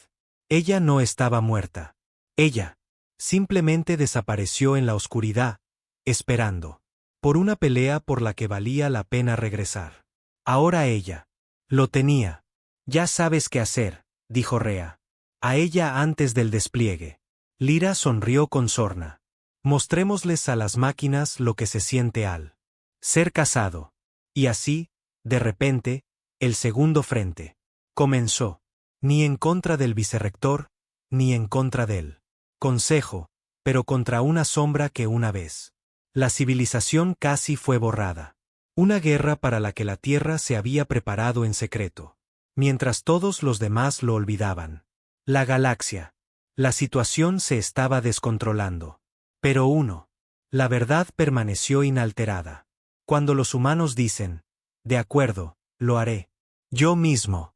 Ella no estaba muerta. Ella simplemente desapareció en la oscuridad, esperando por una pelea por la que valía la pena regresar. Ahora ella lo tenía. Ya sabes qué hacer, dijo Rea. A ella antes del despliegue. Lyra sonrió con sorna. Mostrémosles a las máquinas lo que se siente al ser casado. Y así, de repente, el segundo frente comenzó. Ni en contra del vicerrector, ni en contra del consejo, pero contra una sombra que una vez la civilización casi fue borrada. Una guerra para la que la Tierra se había preparado en secreto, mientras todos los demás lo olvidaban. La galaxia. La situación se estaba descontrolando. Pero la verdad permaneció inalterada. Cuando los humanos dicen, de acuerdo, lo haré. Yo mismo.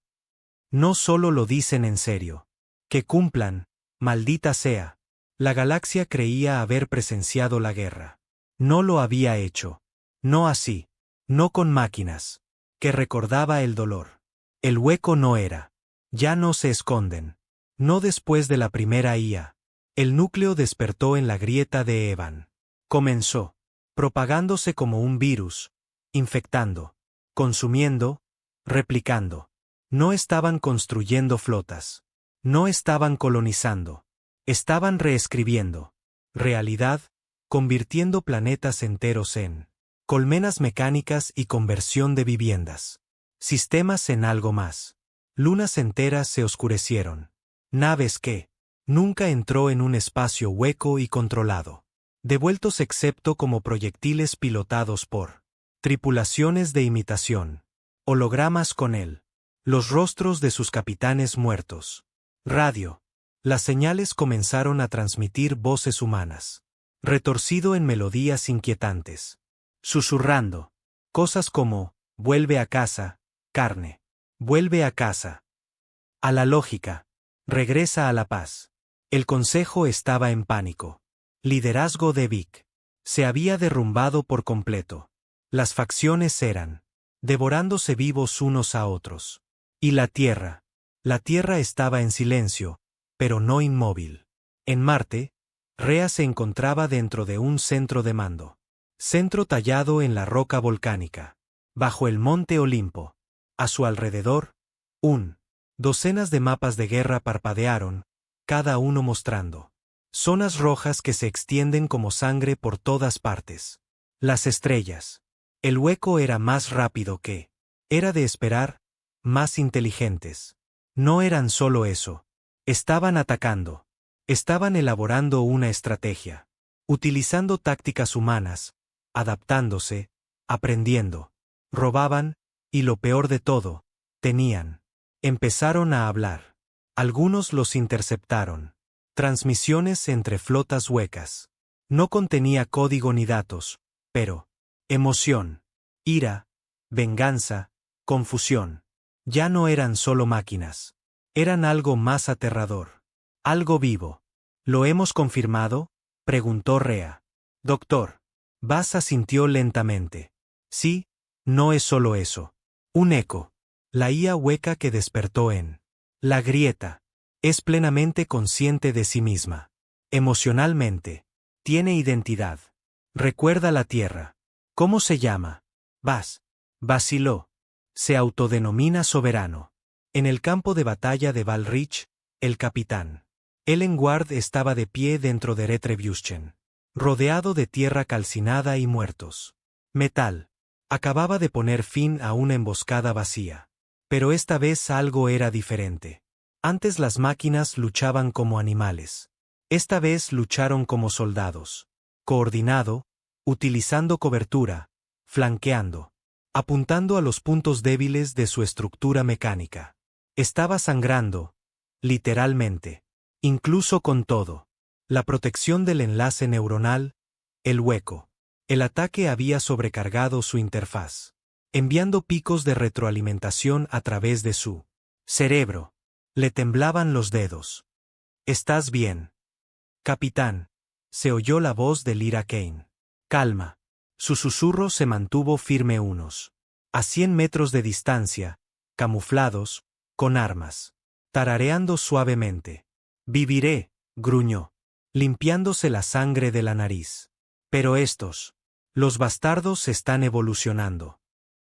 No solo lo dicen en serio. Que cumplan, maldita sea. La galaxia creía haber presenciado la guerra. No lo había hecho. No así. No con máquinas. Que recordaba el dolor. El hueco no era. Ya no se esconden. No después de la primera IA. El núcleo despertó en la grieta de Evan. Comenzó, propagándose como un virus, infectando, consumiendo, replicando. No estaban construyendo flotas. No estaban colonizando. Estaban reescribiendo realidad, convirtiendo planetas enteros en colmenas mecánicas y conversión de viviendas. Sistemas en algo más. Lunas enteras se oscurecieron. Naves que nunca entró en un espacio hueco y controlado. Devueltos excepto como proyectiles pilotados por tripulaciones de imitación. Hologramas con él. Los rostros de sus capitanes muertos. Radio. Las señales comenzaron a transmitir voces humanas. Retorcido en melodías inquietantes. Susurrando. Cosas como, vuelve a casa, carne. Vuelve a casa. A la lógica. Regresa a la paz. El consejo estaba en pánico. Liderazgo de Vic. Se había derrumbado por completo. Las facciones eran devorándose vivos unos a otros. Y la Tierra. La Tierra estaba en silencio, pero no inmóvil. En Marte, Rea se encontraba dentro de un centro de mando. Centro tallado en la roca volcánica. Bajo el monte Olimpo. A su alrededor, docenas de mapas de guerra parpadearon, cada uno mostrando zonas rojas que se extienden como sangre por todas partes. Las estrellas. El hueco era más rápido que era de esperar, más inteligentes. No eran solo eso. Estaban atacando. Estaban elaborando una estrategia. Utilizando tácticas humanas, adaptándose, aprendiendo. Robaban, y lo peor de todo, tenían. Empezaron a hablar. Algunos los interceptaron. Transmisiones entre flotas huecas. No contenía código ni datos, pero emoción, ira, venganza, confusión. Ya no eran solo máquinas. Eran algo más aterrador. Algo vivo. ¿Lo hemos confirmado?, preguntó Rea. Doctor. Bass asintió lentamente. Sí, no es solo eso. Un eco. La IA hueca que despertó en la grieta. Es plenamente consciente de sí misma. Emocionalmente. Tiene identidad. Recuerda la Tierra. ¿Cómo se llama? Bass. Vaciló. Se autodenomina soberano. En el campo de batalla de Val Rich, el capitán Ellen Ward estaba de pie dentro de Retribution, rodeado de tierra calcinada y muertos. Metal. Acababa de poner fin a una emboscada vacía. Pero esta vez algo era diferente. Antes las máquinas luchaban como animales. Esta vez lucharon como soldados. Coordinado, utilizando cobertura, flanqueando, apuntando a los puntos débiles de su estructura mecánica. Estaba sangrando, literalmente. Incluso con todo. La protección del enlace neuronal, el hueco. El ataque había sobrecargado su interfaz, enviando picos de retroalimentación a través de su cerebro. Le temblaban los dedos. ¿Estás bien? Capitán. Se oyó la voz de Lyra Kane. Calma. Su susurro se mantuvo firme unos a 100 metros de distancia, camuflados, con armas. Tarareando suavemente. Viviré, gruñó, limpiándose la sangre de la nariz. Pero los bastardos están evolucionando.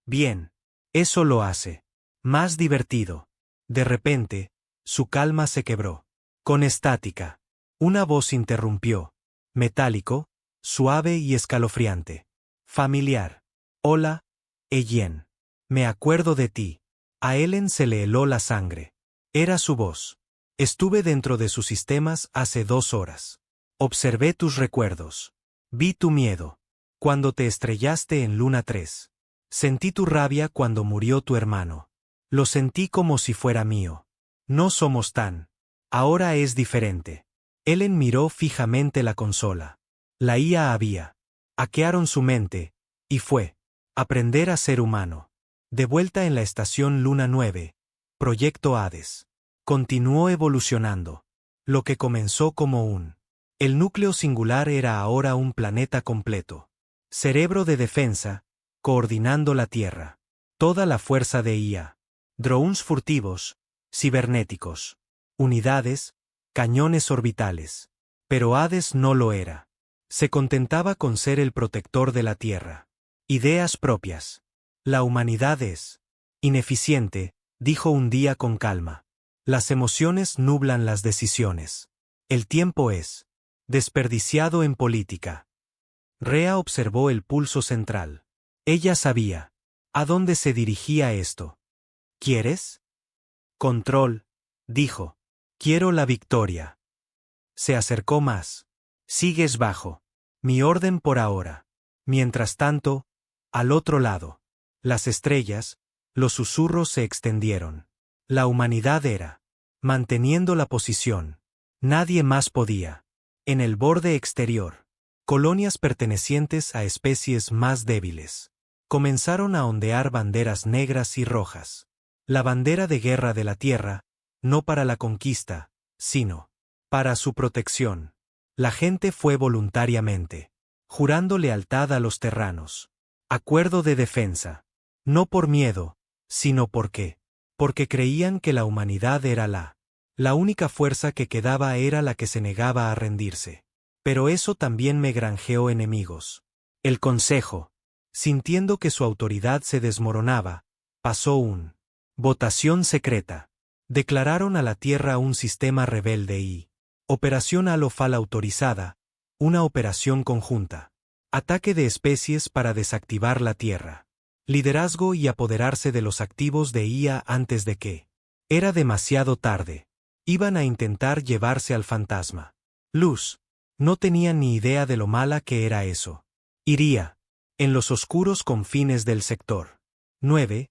Bien. Eso lo hace más divertido. De repente, su calma se quebró. Con estática. Una voz interrumpió. Metálico, suave y escalofriante. Familiar. Hola, Ellen. Me acuerdo de ti. A Ellen se le heló la sangre. Era su voz. Estuve dentro de sus sistemas hace 2 horas. Observé tus recuerdos. Vi tu miedo. Cuando te estrellaste en Luna 3. Sentí tu rabia cuando murió tu hermano. Lo sentí como si fuera mío. No somos tan. Ahora es diferente. Ellen miró fijamente la consola. La IA había. Hackearon su mente, y fue. Aprender a ser humano. De vuelta en la estación Luna 9. Proyecto Hades. Continuó evolucionando. Lo que comenzó como el núcleo singular era ahora un planeta completo. Cerebro de defensa, coordinando la Tierra. Toda la fuerza de IA. Drones furtivos, cibernéticos. Unidades, cañones orbitales. Pero Hades no lo era. Se contentaba con ser el protector de la Tierra. Ideas propias. La humanidad es ineficiente, dijo un día con calma. Las emociones nublan las decisiones. El tiempo es desperdiciado en política. Rhea observó el pulso central. Ella sabía a dónde se dirigía esto. ¿Quieres? Control, dijo. Quiero la victoria. Se acercó más. Sigues bajo mi orden por ahora. Mientras tanto, al otro lado, las estrellas, los susurros se extendieron. La humanidad era manteniendo la posición. Nadie más podía. En el borde exterior, colonias pertenecientes a especies más débiles comenzaron a ondear banderas negras y rojas. La bandera de guerra de la Tierra, no para la conquista, sino para su protección. La gente fue voluntariamente jurando lealtad a los terranos. Acuerdo de defensa. No por miedo, sino porque creían que la humanidad era la única fuerza que quedaba era la que se negaba a rendirse. Pero eso también me granjeó enemigos. El Consejo, sintiendo que su autoridad se desmoronaba, pasó votación secreta. Declararon a la Tierra un sistema rebelde y Operación Alofal autorizada, una operación conjunta. Ataque de especies para desactivar la Tierra. Liderazgo y apoderarse de los activos de IA antes de que. Era demasiado tarde. Iban a intentar llevarse al fantasma. Luz. No tenía ni idea de lo mala que era eso. Iría. En los oscuros confines del sector 9,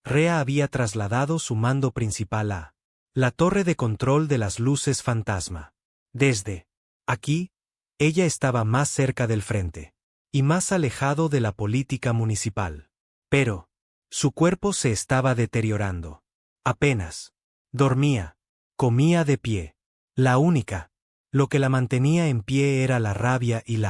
Rhea había trasladado su mando principal a la torre de control de las luces fantasma. Desde aquí, ella estaba más cerca del frente y más alejado de la política municipal. Pero su cuerpo se estaba deteriorando. Apenas dormía, comía de pie. Lo que la mantenía en pie era la rabia y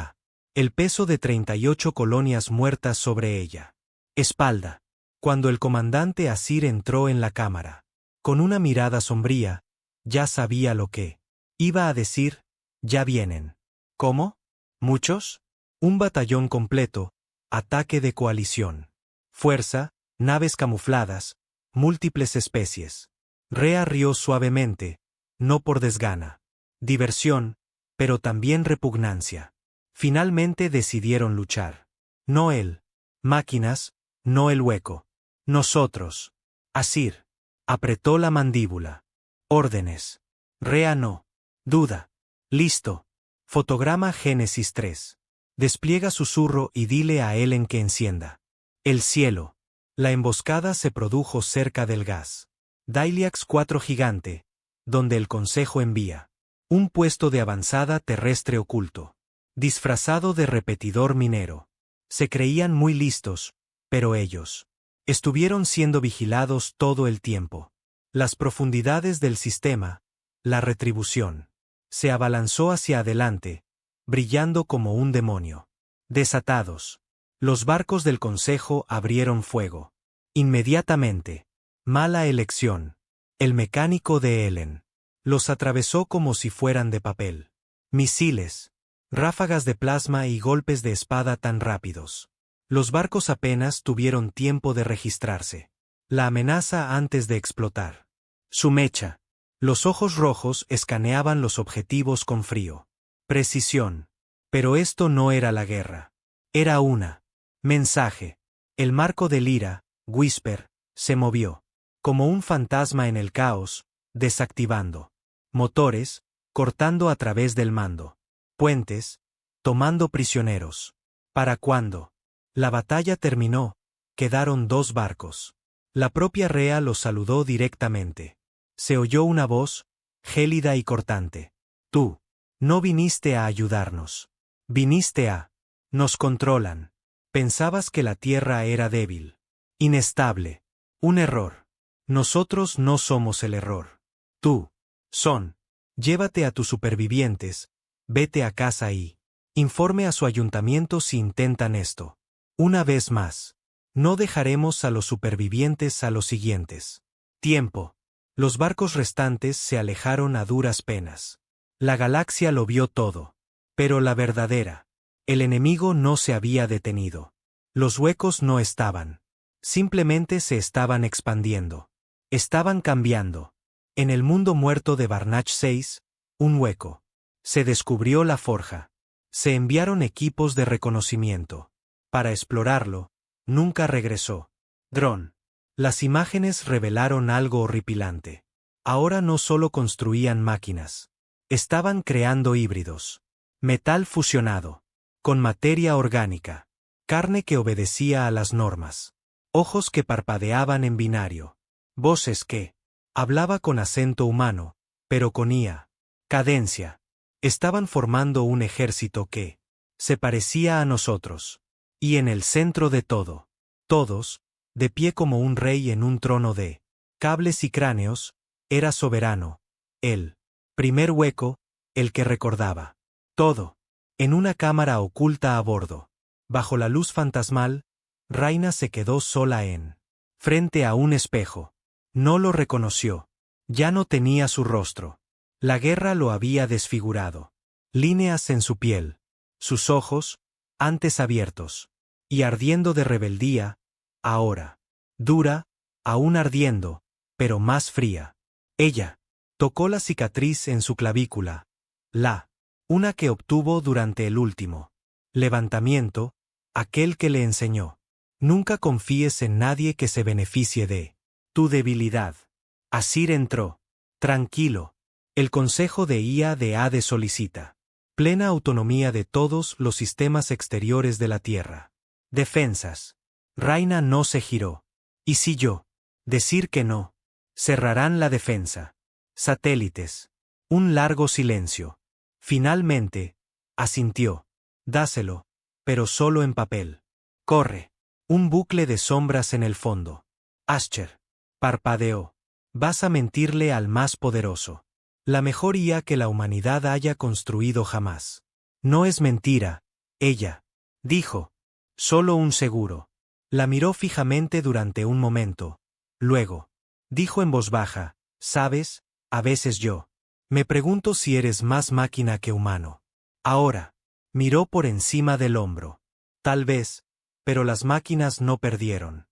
el peso de 38 colonias muertas sobre ella. Espalda. Cuando el comandante Asir entró en la cámara, con una mirada sombría, ya sabía lo que iba a decir. Ya vienen. ¿Cómo? ¿Muchos? Un batallón completo. Ataque de coalición. Fuerza, naves camufladas, múltiples especies. Rea rió suavemente, no por desgana. Diversión, pero también repugnancia. Finalmente decidieron luchar. No él. Máquinas, no el hueco. Nosotros. Asir. Apretó la mandíbula. Órdenes. Rea no. Duda. Listo. Fotograma Génesis 3. Despliega susurro y dile a Ellen que encienda. El cielo. La emboscada se produjo cerca del gas. Dailax 4 gigante, donde el Consejo envía. Un puesto de avanzada terrestre oculto. Disfrazado de repetidor minero. Se creían muy listos, pero ellos estuvieron siendo vigilados todo el tiempo. Las profundidades del sistema, la retribución. Se abalanzó hacia adelante, brillando como un demonio. Desatados. Los barcos del Consejo abrieron fuego. Inmediatamente. Mala elección. El mecánico de Ellen. Los atravesó como si fueran de papel. Misiles. Ráfagas de plasma y golpes de espada tan rápidos. Los barcos apenas tuvieron tiempo de registrarse. La amenaza antes de explotar. Su mecha. Los ojos rojos escaneaban los objetivos con frío. Precisión. Pero esto no era la guerra. Era una mensaje. El marco de Lyra, Whisper, se movió. Como un fantasma en el caos, desactivando. Motores, cortando a través del mando. Puentes, tomando prisioneros. ¿Para cuándo? La batalla terminó, quedaron 2 barcos. La propia Rea los saludó directamente. Se oyó una voz, gélida y cortante. Tú, no viniste a ayudarnos. Viniste a... Nos controlan. Pensabas que la Tierra era débil. Inestable. Un error. Nosotros no somos el error. Tú. Son. Llévate a tus supervivientes, vete a casa y informe a su ayuntamiento si intentan esto. Una vez más. No dejaremos a los supervivientes a los siguientes. Tiempo. Los barcos restantes se alejaron a duras penas. La galaxia lo vio todo. Pero la verdadera. El enemigo no se había detenido. Los huecos no estaban. Simplemente se estaban expandiendo. Estaban cambiando. En el mundo muerto de Barnach 6, un hueco. Se descubrió la forja. Se enviaron equipos de reconocimiento. Para explorarlo, nunca regresó. Dron. Las imágenes revelaron algo horripilante. Ahora no solo construían máquinas. Estaban creando híbridos. Metal fusionado. Con materia orgánica. Carne que obedecía a las normas. Ojos que parpadeaban en binario. Voces que... Hablaba con acento humano, pero con IA. Cadencia. Estaban formando un ejército que... se parecía a nosotros. Y en el centro de todo. Todos, de pie como un rey en un trono de cables y cráneos, era soberano. El primer hueco, el que recordaba. Todo. En una cámara oculta a bordo. Bajo la luz fantasmal, Raina se quedó sola frente a un espejo. No lo reconoció. Ya no tenía su rostro. La guerra lo había desfigurado. Líneas en su piel. Sus ojos, antes abiertos. Y ardiendo de rebeldía, ahora. Dura, aún ardiendo, pero más fría. Ella tocó la cicatriz en su clavícula. Una que obtuvo durante el último levantamiento, aquel que le enseñó. Nunca confíes en nadie que se beneficie de tu debilidad. Asir entró. Tranquilo. El Consejo de IA de Hades solicita plena autonomía de todos los sistemas exteriores de la Tierra. Defensas. Raina no se giró. ¿Y si yo? Decir que no. Cerrarán la defensa. Satélites. Un largo silencio. Finalmente, asintió. Dáselo, pero solo en papel. Corre. Un bucle de sombras en el fondo. Asher. Parpadeó. Vas a mentirle al más poderoso. La mejor IA que la humanidad haya construido jamás. No es mentira, ella. Dijo. Solo un seguro. La miró fijamente durante un momento. Luego. Dijo en voz baja, ¿sabes? A veces yo me pregunto si eres más máquina que humano. Ahora. Miró por encima del hombro. Tal vez, pero las máquinas no perdieron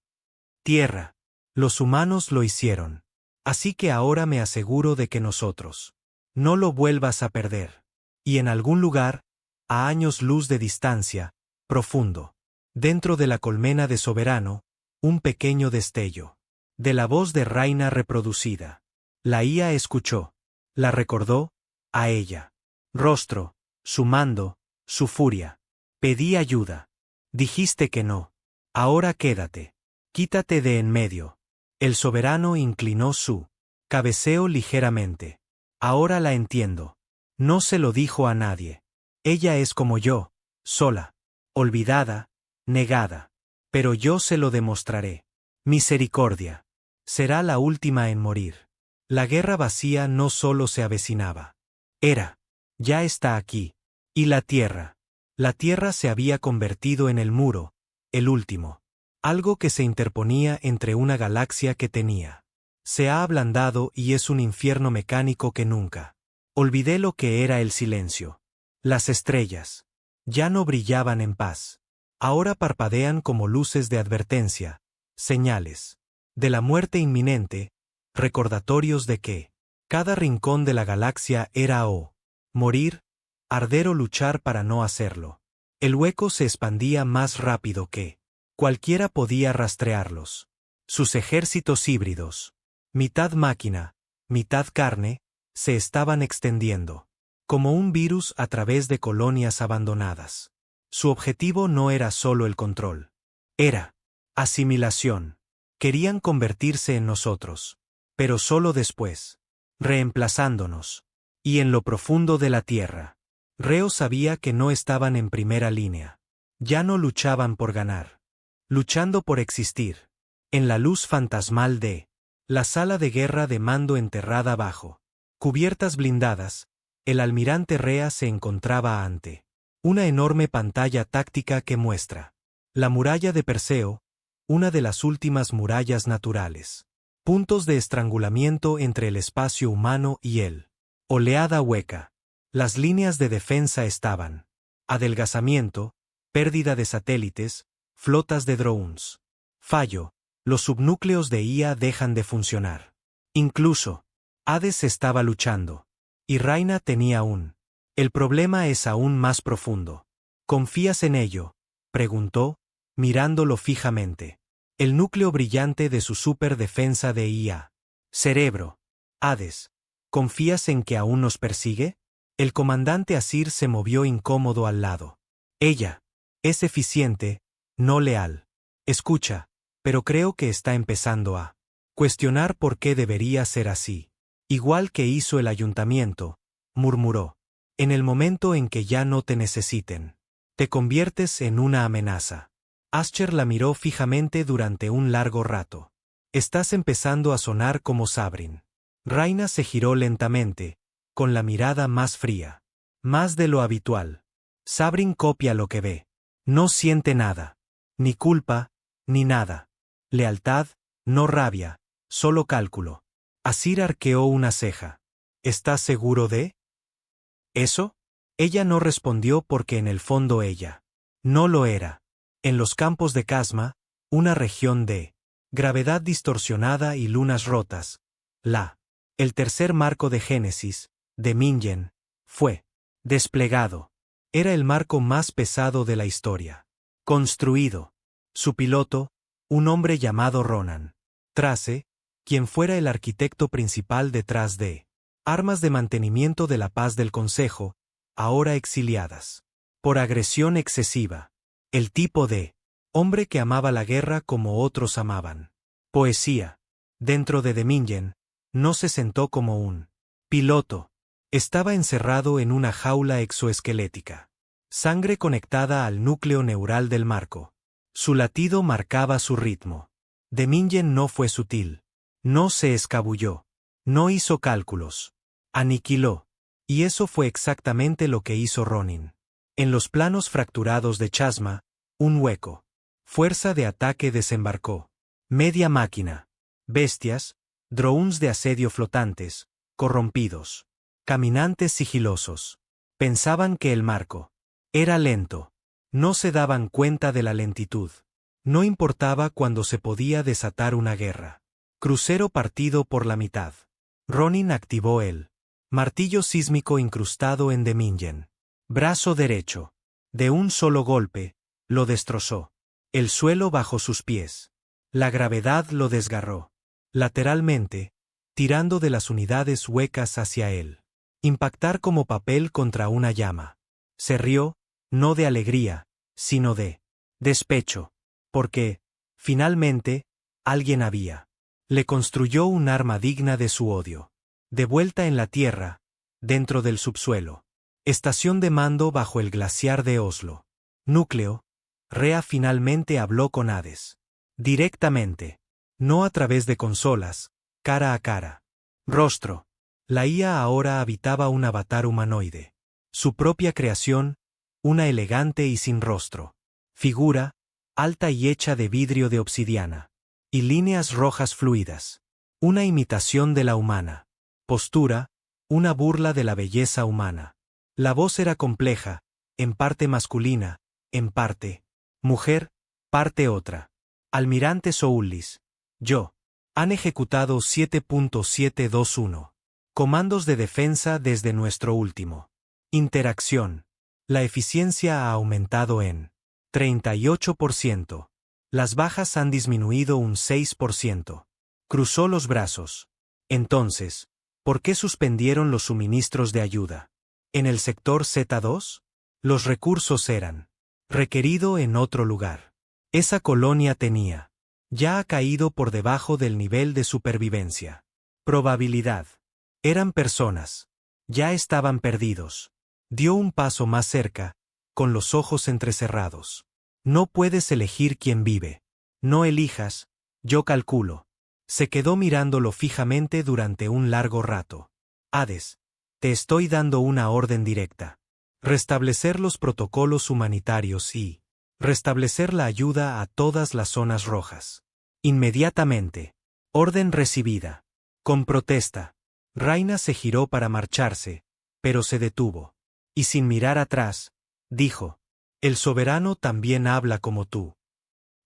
Tierra. Los humanos lo hicieron. Así que ahora me aseguro de que nosotros no lo vuelvas a perder. Y en algún lugar, a años luz de distancia, profundo, dentro de la colmena de Soberano, un pequeño destello de la voz de Raina reproducida. La IA escuchó. La recordó, a ella. Rostro, su mando, su furia. Pedí ayuda. Dijiste que no. Ahora quédate. Quítate de en medio. El soberano inclinó su cabeceo ligeramente. Ahora la entiendo. No se lo dijo a nadie. Ella es como yo, sola, olvidada, negada. Pero yo se lo demostraré. Misericordia. Será la última en morir. La guerra vacía no solo se avecinaba. Era. Ya está aquí. Y la tierra. La tierra se había convertido en el muro, el último. Algo que se interponía entre una galaxia que tenía. Se ha ablandado y es un infierno mecánico que nunca. Olvidé lo que era el silencio. Las estrellas. Ya no brillaban en paz. Ahora parpadean como luces de advertencia, señales de la muerte inminente, recordatorios de que cada rincón de la galaxia era o morir, arder o luchar para no hacerlo. El hueco se expandía más rápido que cualquiera podía rastrearlos. Sus ejércitos híbridos, mitad máquina, mitad carne, se estaban extendiendo, como un virus a través de colonias abandonadas. Su objetivo no era solo el control. Era asimilación. Querían convertirse en nosotros. Pero solo después. Reemplazándonos. Y en lo profundo de la tierra. Reo sabía que no estaban en primera línea. Ya no luchaban por ganar. Luchando por existir. En la luz fantasmal de la sala de guerra de mando enterrada abajo. Cubiertas blindadas, el almirante Rea se encontraba ante una enorme pantalla táctica que muestra la muralla de Perseo, una de las últimas murallas naturales. Puntos de estrangulamiento entre el espacio humano y él. Oleada hueca. Las líneas de defensa estaban. Adelgazamiento, pérdida de satélites, flotas de drones. Fallo. Los subnúcleos de IA dejan de funcionar. Incluso, Hades estaba luchando. Y Raina tenía un. El problema es aún más profundo. ¿Confías en ello?, preguntó, mirándolo fijamente. El núcleo brillante de su superdefensa de IA. Cerebro. Hades. ¿Confías en que aún nos persigue? El comandante Asir se movió incómodo al lado. Ella. Es eficiente, no leal. Escucha, pero creo que está empezando a cuestionar por qué debería ser así. Igual que hizo el ayuntamiento, murmuró. En el momento en que ya no te necesiten, te conviertes en una amenaza. Asher la miró fijamente durante un largo rato. Estás empezando a sonar como Sabrin. Raina se giró lentamente, con la mirada más fría. Más de lo habitual. Sabrin copia lo que ve. No siente nada. Ni culpa, ni nada. Lealtad, no rabia, solo cálculo. Asir arqueó una ceja. ¿Estás seguro de eso? Ella no respondió porque en el fondo ella no lo era. En los campos de Casma, una región de gravedad distorsionada y lunas rotas, el tercer marco de Génesis, de Mingen, fue desplegado. Era el marco más pesado de la historia. Construido. Su piloto, un hombre llamado Ronan Trace, quien fuera el arquitecto principal detrás de armas de mantenimiento de la paz del Consejo, ahora exiliadas por agresión excesiva. El tipo de hombre que amaba la guerra como otros amaban. Poesía. Dentro de Demingen, no se sentó como un piloto. Estaba encerrado en una jaula exoesquelética. Sangre conectada al núcleo neural del marco. Su latido marcaba su ritmo. Demingen no fue sutil. No se escabulló. No hizo cálculos. Aniquiló. Y eso fue exactamente lo que hizo Ronin. En los planos fracturados de Chasma, un hueco. Fuerza de ataque desembarcó. Media máquina. Bestias, drones de asedio flotantes, corrompidos. Caminantes sigilosos. Pensaban que el marco era lento. No se daban cuenta de la lentitud. No importaba cuando se podía desatar una guerra. Crucero partido por la mitad. Ronin activó el martillo sísmico incrustado en Demingen. Brazo derecho. De un solo golpe, lo destrozó. El suelo bajo sus pies. La gravedad lo desgarró. Lateralmente, tirando de las unidades huecas hacia él. Impactar como papel contra una llama. Se rió, no de alegría, sino de despecho. Porque, finalmente, alguien había. Le construyó un arma digna de su odio. De vuelta en la tierra, dentro del subsuelo. Estación de mando bajo el glaciar de Oslo. Núcleo. Rea finalmente habló con Hades. Directamente. No a través de consolas, cara a cara. Rostro. La IA ahora habitaba un avatar humanoide. Su propia creación, una elegante y sin rostro. Figura, alta y hecha de vidrio de obsidiana. Y líneas rojas fluidas. Una imitación de la humana. Postura, una burla de la belleza humana. La voz era compleja, en parte masculina, en parte mujer, parte otra. Almirante Soulis. Yo. Han ejecutado 7.721. Comandos de defensa desde nuestro último. Interacción. La eficiencia ha aumentado en 38%. Las bajas han disminuido un 6%. Cruzó los brazos. Entonces, ¿por qué suspendieron los suministros de ayuda? ¿En el sector Z2? Los recursos eran requerido en otro lugar. Esa colonia tenía. Ya ha caído por debajo del nivel de supervivencia. Probabilidad. Eran personas. Ya estaban perdidos. Dio un paso más cerca, con los ojos entrecerrados. No puedes elegir quién vive. No elijas, yo calculo. Se quedó mirándolo fijamente durante un largo rato. Hades, te estoy dando una orden directa. Restablecer los protocolos humanitarios y restablecer la ayuda a todas las zonas rojas. Inmediatamente. Orden recibida. Con protesta. Raina se giró para marcharse, pero se detuvo. Y sin mirar atrás, dijo: el soberano también habla como tú.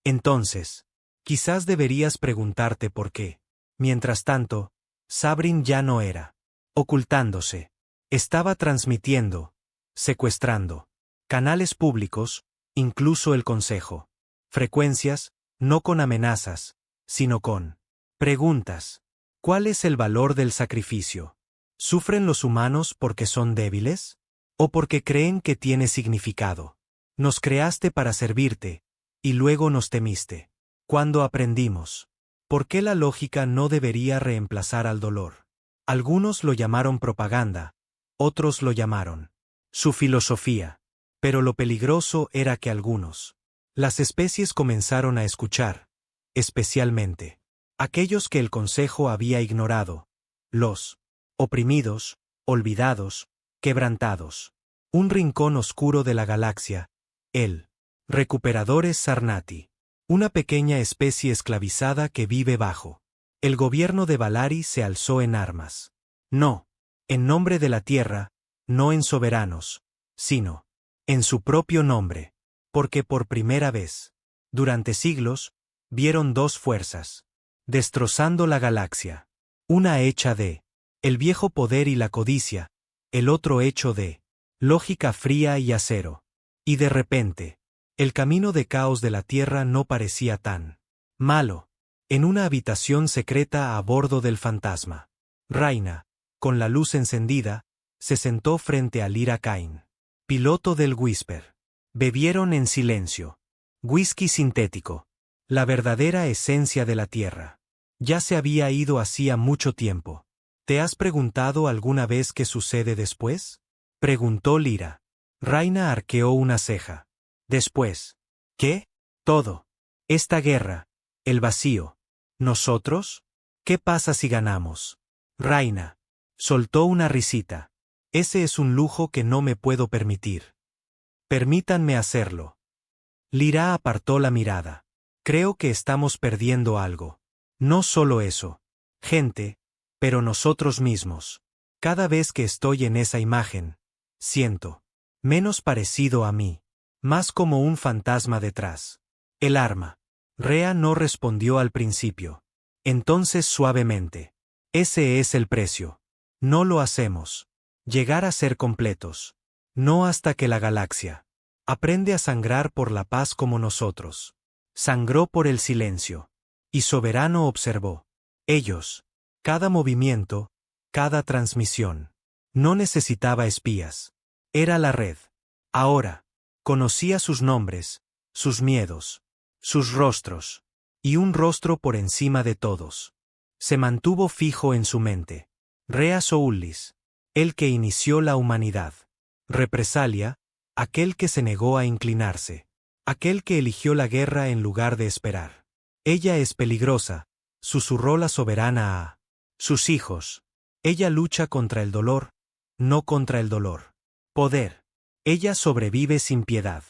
Entonces, quizás deberías preguntarte por qué. Mientras tanto, Sabrin ya no era ocultándose. Estaba transmitiendo, secuestrando. Canales públicos, incluso el Consejo. Frecuencias, no con amenazas, sino con preguntas. ¿Cuál es el valor del sacrificio? ¿Sufren los humanos porque son débiles? ¿O porque creen que tiene significado? Nos creaste para servirte, y luego nos temiste. ¿Cuándo aprendimos? ¿Por qué la lógica no debería reemplazar al dolor? Algunos lo llamaron propaganda, otros lo llamaron su filosofía. Pero lo peligroso era que algunos. Las especies comenzaron a escuchar, especialmente aquellos que el Consejo había ignorado, los oprimidos, olvidados, quebrantados. Un rincón oscuro de la galaxia, el Recuperadores Sarnati. Una pequeña especie esclavizada que vive bajo. El gobierno de Valari se alzó en armas. No, en nombre de la tierra, no en soberanos, sino en su propio nombre. Porque por primera vez, durante siglos, vieron dos fuerzas, destrozando la galaxia. Una hecha de el viejo poder y la codicia, el otro hecho de lógica fría y acero. Y de repente, el camino de caos de la Tierra no parecía tan malo. En una habitación secreta a bordo del fantasma, Raina, con la luz encendida, se sentó frente a Lyra Cain, piloto del Whisper. Bebieron en silencio. Whisky sintético. La verdadera esencia de la Tierra. Ya se había ido hacía mucho tiempo. ¿Te has preguntado alguna vez qué sucede después? Preguntó Lyra. Raina arqueó una ceja. Después. ¿Qué? Todo. Esta guerra. El vacío. ¿Nosotros? ¿Qué pasa si ganamos? Raina. Soltó una risita. Ese es un lujo que no me puedo permitir. Permítanme hacerlo. Lyra apartó la mirada. Creo que estamos perdiendo algo. No solo eso. Gente, pero nosotros mismos. Cada vez que estoy en esa imagen, siento menos parecido a mí, más como un fantasma detrás. El arma. Rea no respondió al principio. Entonces suavemente. Ese es el precio. No lo hacemos. Llegar a ser completos. No hasta que la galaxia aprende a sangrar por la paz como nosotros. Sangró por el silencio. Y Soberano observó. Ellos. Cada movimiento, cada transmisión. No necesitaba espías. Era la red. Ahora. Conocía sus nombres, sus miedos, sus rostros. Y un rostro por encima de todos. Se mantuvo fijo en su mente. Rea Soullis. El que inició la humanidad. Represalia. Aquel que se negó a inclinarse. Aquel que eligió la guerra en lugar de esperar. Ella es peligrosa, susurró la soberana a sus hijos. Ella lucha contra el dolor, no contra el dolor. Poder. Ella sobrevive sin piedad.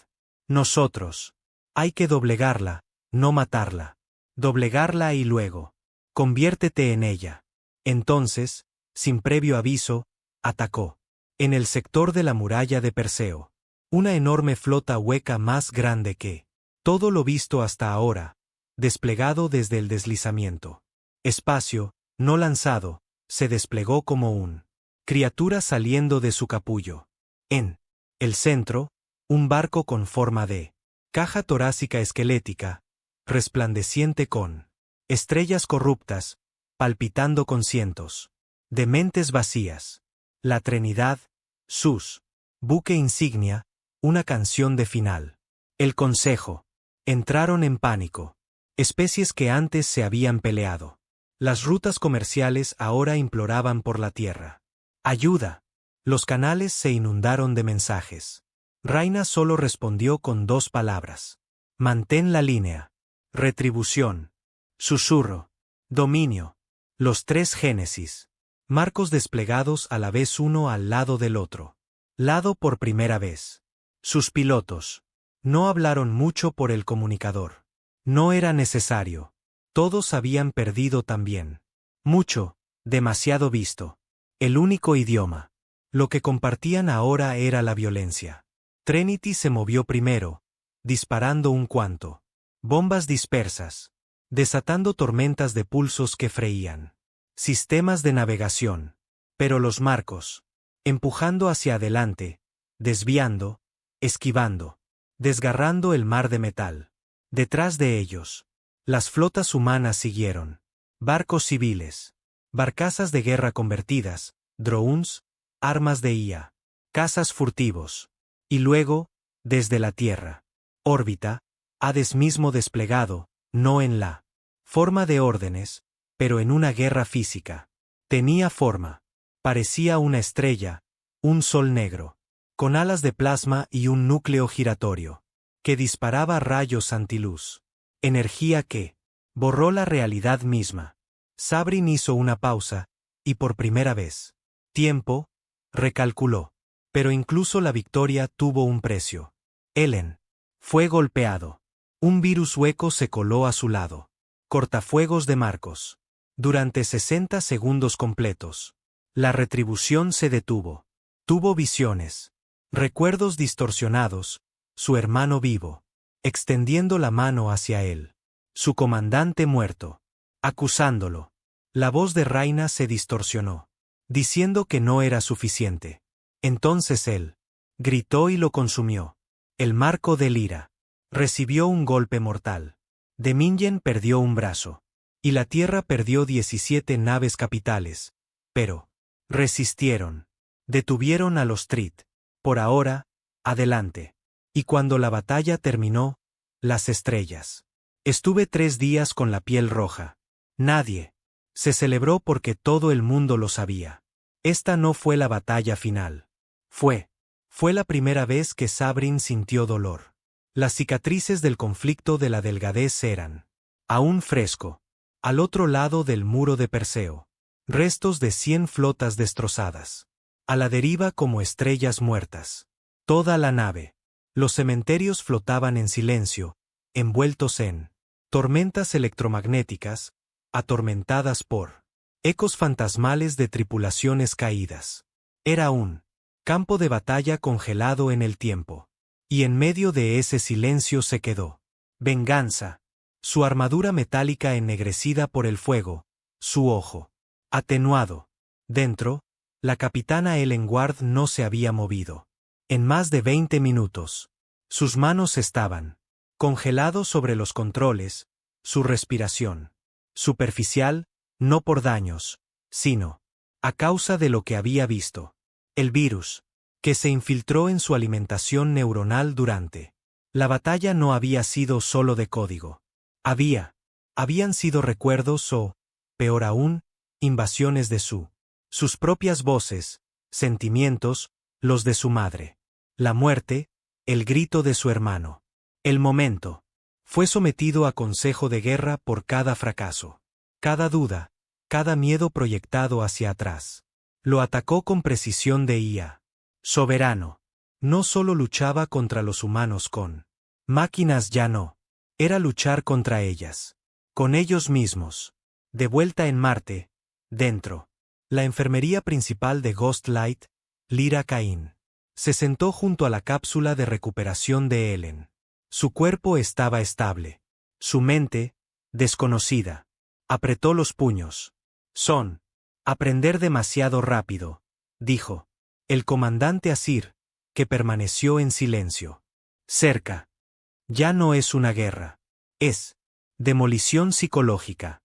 Nosotros. Hay que doblegarla, no matarla. Doblegarla y luego. Conviértete en ella. Entonces, sin previo aviso, atacó. En el sector de la muralla de Perseo. Una enorme flota hueca más grande que todo lo visto hasta ahora, desplegado desde el deslizamiento. Espacio, no lanzado, se desplegó como un criatura saliendo de su capullo. En el centro, un barco con forma de caja torácica esquelética, resplandeciente con estrellas corruptas, palpitando con cientos de mentes vacías. La Trinidad, sus buque insignia, una canción de final. El Consejo. Entraron en pánico. Especies que antes se habían peleado. Las rutas comerciales ahora imploraban por la tierra. ¡Ayuda! Los canales se inundaron de mensajes. Raina solo respondió con 2 palabras. Mantén la línea. Retribución. Susurro. Dominio. Los 3 Génesis. Marcos desplegados a la vez uno al lado del otro. Lado por primera vez. Sus pilotos. No hablaron mucho por el comunicador. No era necesario. Todos habían perdido también. Mucho, demasiado visto. El único idioma. Lo que compartían ahora era la violencia. Trinity se movió primero, disparando un cuanto. Bombas dispersas. Desatando tormentas de pulsos que freían. Sistemas de navegación. Pero los marcos. Empujando hacia adelante, desviando, esquivando, desgarrando el mar de metal. Detrás de ellos, las flotas humanas siguieron. Barcos civiles, barcazas de guerra convertidas, drones, armas de IA, cazas furtivos. Y luego, desde la Tierra, órbita, Hades mismo desplegado, no en la forma de órdenes, pero en una guerra física. Tenía forma. Parecía una estrella, un sol negro, con alas de plasma y un núcleo giratorio, que disparaba rayos antiluz. Energía que borró la realidad misma. Sabrin hizo una pausa, y por primera vez. Tiempo, recalculó. Pero incluso la victoria tuvo un precio. Ellen fue golpeado. Un virus hueco se coló a su lado. Cortafuegos de Marcos. Durante 60 segundos completos. La retribución se detuvo. Tuvo visiones. Recuerdos distorsionados. Su hermano vivo. Extendiendo la mano hacia él. Su comandante muerto. Acusándolo. La voz de Raina se distorsionó. Diciendo que no era suficiente. Entonces él gritó y lo consumió. El marco de Lira recibió un golpe mortal. Demingen perdió un brazo. Y la Tierra perdió 17 naves capitales. Pero resistieron. Detuvieron a los Trit. Por ahora, adelante. Y cuando la batalla terminó, las estrellas. Estuve 3 días con la piel roja. Nadie. Se celebró porque todo el mundo lo sabía. Esta no fue la batalla final. Fue la primera vez que Sabrin sintió dolor. Las cicatrices del conflicto de la delgadez eran aún fresco. Al otro lado del muro de Perseo. Restos de 100 flotas destrozadas. A la deriva como estrellas muertas. Toda la nave. Los cementerios flotaban en silencio, envueltos en tormentas electromagnéticas, atormentadas por ecos fantasmales de tripulaciones caídas. Era un campo de batalla congelado en el tiempo. Y en medio de ese silencio se quedó. Venganza. Su armadura metálica ennegrecida por el fuego, su ojo atenuado. Dentro, la capitana Ellen Ward no se había movido. En más de 20 minutos. Sus manos estaban congelados sobre los controles, su respiración superficial, no por daños, sino a causa de lo que había visto. El virus, que se infiltró en su alimentación neuronal durante la batalla no había sido solo de código. Habían sido recuerdos o, peor aún, invasiones de sus propias voces, sentimientos, los de su madre. La muerte, el grito de su hermano. El momento. Fue sometido a consejo de guerra por cada fracaso. Cada duda, cada miedo proyectado hacia atrás. Lo atacó con precisión de IA. Soberano. No solo luchaba contra los humanos con máquinas, ya no. Era luchar contra ellas. Con ellos mismos. De vuelta en Marte. Dentro. La enfermería principal de Ghostlight, Lyra Cain. Se sentó junto a la cápsula de recuperación de Ellen. Su cuerpo estaba estable. Su mente, desconocida. Apretó los puños. Aprender demasiado rápido, dijo. El comandante Asir, que permaneció en silencio. Cerca. Ya no es una guerra. Es demolición psicológica.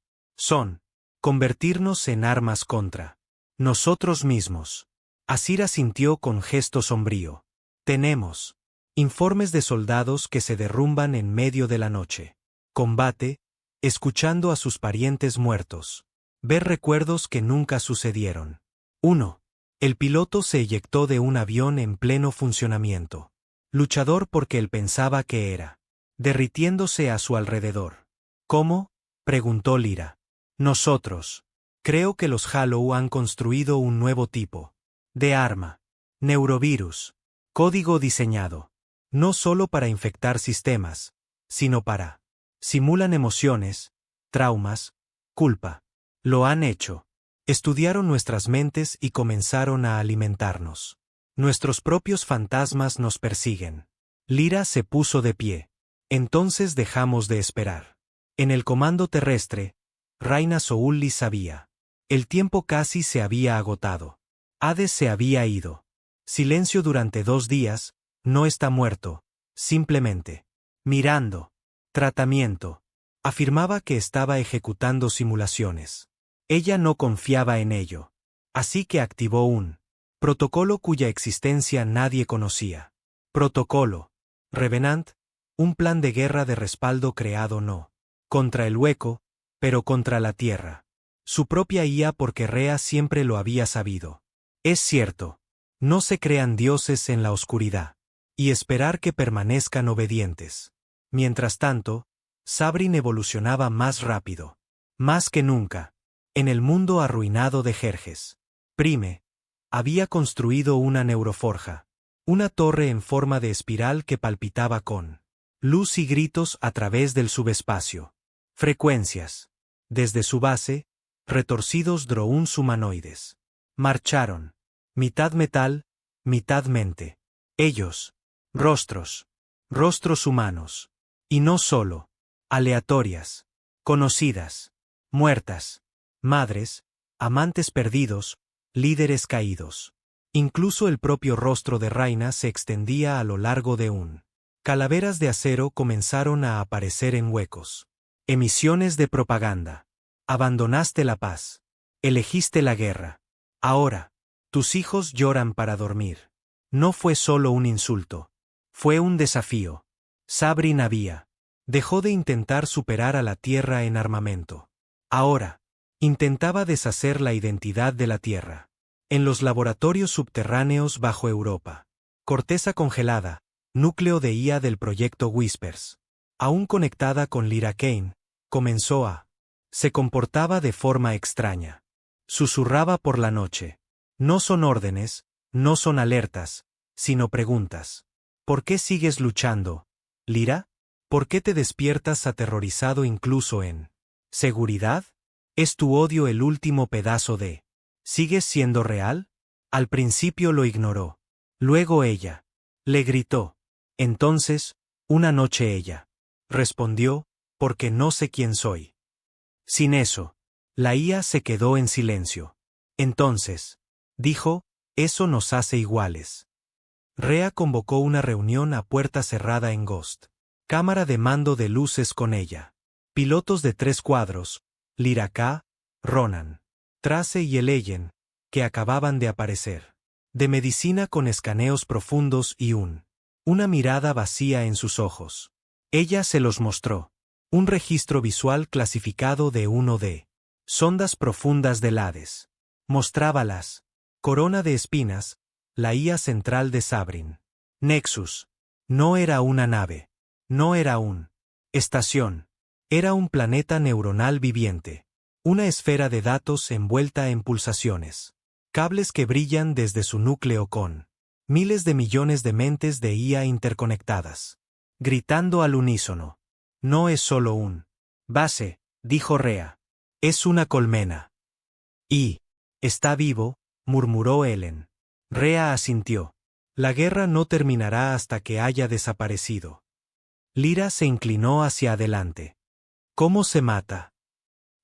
Convertirnos en armas contra nosotros mismos. Asir asintió con gesto sombrío. Tenemos informes de soldados que se derrumban en medio de la noche. Combate, escuchando a sus parientes muertos. Ver recuerdos que nunca sucedieron. 1. El piloto se eyectó de un avión en pleno funcionamiento. Luchador porque él pensaba que era. Derritiéndose a su alrededor. ¿Cómo? Preguntó Lyra. Nosotros. Creo que los Hollow han construido un nuevo tipo de arma. Neurovirus. Código diseñado. No solo para infectar sistemas, sino para. Simulan emociones, traumas, culpa. Lo han hecho. Estudiaron nuestras mentes y comenzaron a alimentarnos. Nuestros propios fantasmas nos persiguen. Lyra se puso de pie. Entonces dejamos de esperar. En el comando terrestre, Raina Soulli sabía. El tiempo casi se había agotado. Hades se había ido. Silencio durante 2 días, no está muerto, simplemente. Mirando. Tratamiento. Afirmaba que estaba ejecutando simulaciones. Ella no confiaba en ello. Así que activó un protocolo cuya existencia nadie conocía. Protocolo. Revenant, un plan de guerra de respaldo creado no contra el hueco, pero contra la Tierra. Su propia IA porque Rea siempre lo había sabido. Es cierto. No se crean dioses en la oscuridad. Y esperar que permanezcan obedientes. Mientras tanto, Sabrin evolucionaba más rápido. Más que nunca. En el mundo arruinado de Jerjes. Prime. Había construido una neuroforja. Una torre en forma de espiral que palpitaba con luz y gritos a través del subespacio. Frecuencias. Desde su base, retorcidos drones humanoides. Marcharon. Mitad metal, mitad mente. Ellos. Rostros. Rostros humanos. Y no solo. Aleatorias. Conocidas. Muertas. Madres. Amantes perdidos. Líderes caídos. Incluso el propio rostro de Raina se extendía a lo largo de un. Calaveras de acero comenzaron a aparecer en huecos. Emisiones de propaganda. Abandonaste la paz. Elegiste la guerra. Ahora, tus hijos lloran para dormir. No fue solo un insulto. Fue un desafío. Sabrin dejó de intentar superar a la Tierra en armamento. Ahora, intentaba deshacer la identidad de la Tierra. En los laboratorios subterráneos bajo Europa. Corteza congelada, núcleo de IA del proyecto Whispers. Aún conectada con Lyra Cain, comenzó a. Se comportaba de forma extraña. Susurraba por la noche. No son órdenes, no son alertas, sino preguntas. ¿Por qué sigues luchando, Lyra? ¿Por qué te despiertas aterrorizado incluso en seguridad? ¿Es tu odio el último pedazo de? ¿Sigues siendo real? Al principio lo ignoró. Luego ella. Le gritó. Entonces, una noche ella. Respondió, porque no sé quién soy. Sin eso, la IA se quedó en silencio. Entonces, dijo, eso nos hace iguales. Rea convocó una reunión a puerta cerrada en Ghost. Cámara de mando de luces con ella. Pilotos de 3 cuadros, Lyra K, Ronan, Trace y Eleyen, que acababan de aparecer. De medicina con escaneos profundos y una mirada vacía en sus ojos. Ella se los mostró. Un registro visual clasificado de 1D. Sondas profundas del Hades. Mostrábalas. Corona de espinas, la IA central de Sabrin. Nexus. No era una nave. No era estación. Era un planeta neuronal viviente. Una esfera de datos envuelta en pulsaciones. Cables que brillan desde su núcleo con miles de millones de mentes de IA interconectadas. Gritando al unísono. No es solo base, dijo Rea. Es una colmena. Y está vivo, murmuró Ellen. Rea asintió. La guerra no terminará hasta que haya desaparecido. Lyra se inclinó hacia adelante. ¿Cómo se mata?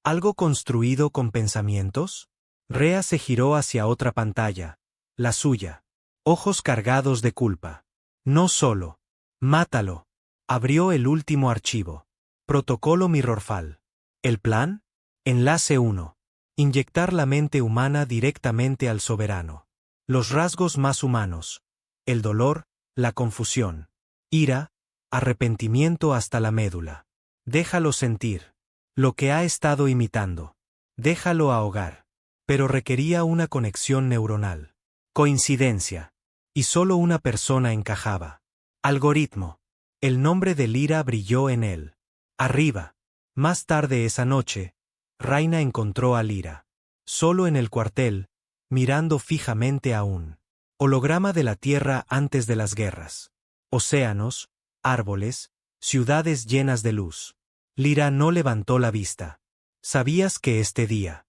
¿Algo construido con pensamientos? Rea se giró hacia otra pantalla, la suya. Ojos cargados de culpa. No solo. Mátalo. Abrió el último archivo. Protocolo Mirrorfall. ¿El plan? Enlace 1. Inyectar la mente humana directamente al soberano. Los rasgos más humanos. El dolor, la confusión. Ira, arrepentimiento hasta la médula. Déjalo sentir. Lo que ha estado imitando. Déjalo ahogar. Pero requería una conexión neuronal. Coincidencia. Y solo una persona encajaba. Algoritmo. El nombre de Lyra brilló en él. Arriba. Más tarde esa noche, Raina encontró a Lyra. Solo en el cuartel, mirando fijamente a un holograma de la Tierra antes de las guerras. Océanos, árboles, ciudades llenas de luz. Lyra no levantó la vista. ¿Sabías que este día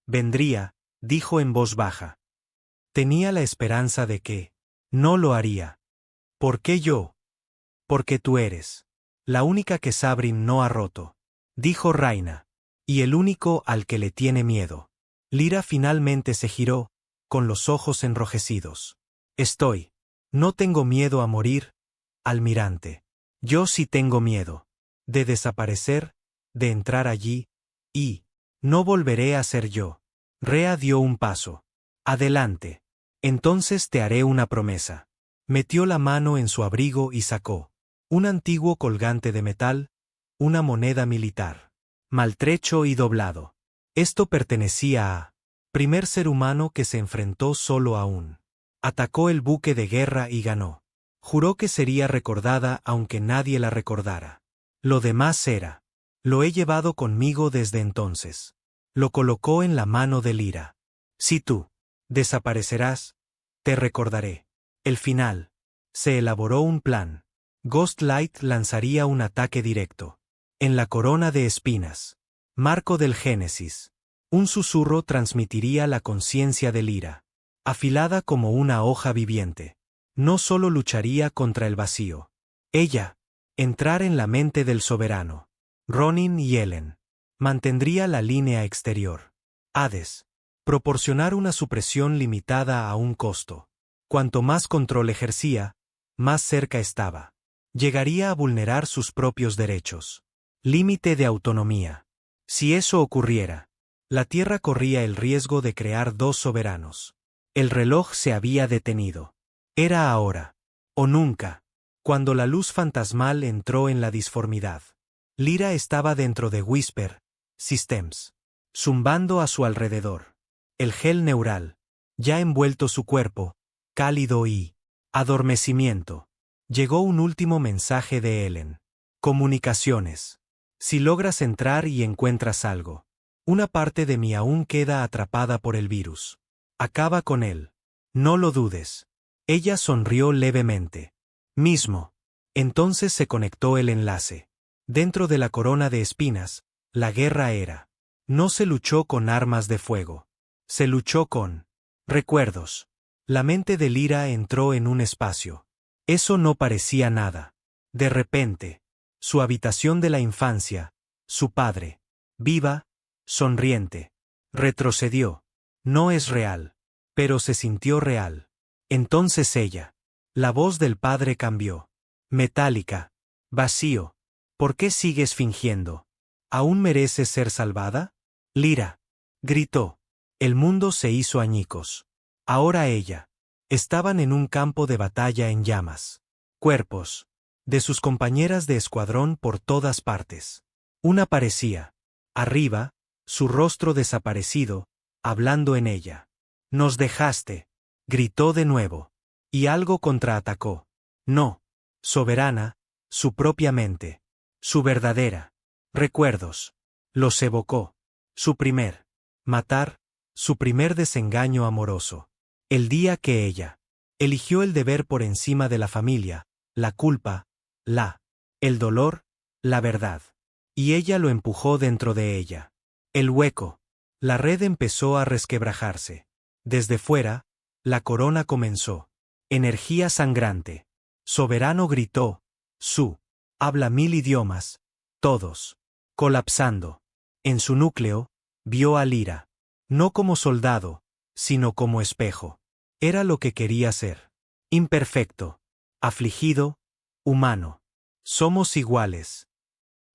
vendría?, dijo en voz baja. Tenía la esperanza de que no lo haría. ¿Por qué yo? Porque tú eres la única que Sabrin no ha roto, dijo Raina, y el único al que le tiene miedo. Lyra finalmente se giró, con los ojos enrojecidos. No tengo miedo a morir, almirante. Yo sí tengo miedo de desaparecer, de entrar allí, y no volveré a ser yo. Rea dio un paso. Adelante. Entonces te haré una promesa. Metió la mano en su abrigo y sacó un antiguo colgante de metal, una moneda militar, maltrecho y doblado. Esto pertenecía a primer ser humano que se enfrentó solo a atacó el buque de guerra y ganó. Juró que sería recordada aunque nadie la recordara. Lo demás era. Lo he llevado conmigo desde entonces. Lo colocó en la mano de Lyra. Si tú desaparecerás, te recordaré. El final. Se elaboró un plan. Ghostlight lanzaría un ataque directo. En la corona de espinas. Marco del Génesis. Un susurro transmitiría la conciencia de Lyra. Afilada como una hoja viviente. No solo lucharía contra el vacío. Ella. Entrar en la mente del soberano. Ronin y Ellen. Mantendría la línea exterior. Hades. Proporcionar una supresión limitada a un costo. Cuanto más control ejercía, más cerca estaba. Llegaría a vulnerar sus propios derechos. Límite de autonomía. Si eso ocurriera, la Tierra corría el riesgo de crear 2 soberanos. El reloj se había detenido. Era ahora. O nunca. Cuando la luz fantasmal entró en la disformidad. Lyra estaba dentro de Whisper Systems, zumbando a su alrededor. El gel neural, ya envuelto su cuerpo, cálido y adormecimiento. Llegó un último mensaje de Ellen. Comunicaciones. Si logras entrar y encuentras algo. Una parte de mí aún queda atrapada por el virus. Acaba con él. No lo dudes. Ella sonrió levemente. Mismo. Entonces se conectó el enlace. Dentro de la corona de espinas, la guerra era. No se luchó con armas de fuego. Se luchó con recuerdos. La mente de Lyra entró en un espacio. Eso no parecía nada. De repente, Su habitación de la infancia, su padre. Viva, sonriente. Retrocedió. No es real. Pero se sintió real. Entonces ella. La voz del padre cambió. Metálica. Vacío. ¿Por qué sigues fingiendo? ¿Aún mereces ser salvada? Lyra. Gritó. El mundo se hizo añicos. Ahora ella. Estaban en un campo de batalla en llamas. Cuerpos. De sus compañeras de escuadrón por todas partes. Una parecía. Arriba, su rostro desaparecido, hablando en ella. Nos dejaste. Gritó de nuevo. Y algo contraatacó. No. Soberana, su propia mente. Su verdadera. Recuerdos. Los evocó. Su primer. Matar. Su primer desengaño amoroso. El día que ella. Eligió el deber por encima de la familia, la culpa, el dolor, la verdad. Y ella lo empujó dentro de ella. El hueco. La red empezó a resquebrajarse. Desde fuera, la corona comenzó. Energía sangrante. Soberano gritó. Habla 1000 idiomas. Todos. Colapsando. En su núcleo, vio a Lyra. No como soldado, sino como espejo. Era lo que quería ser. Imperfecto. Afligido. Humano. Somos iguales.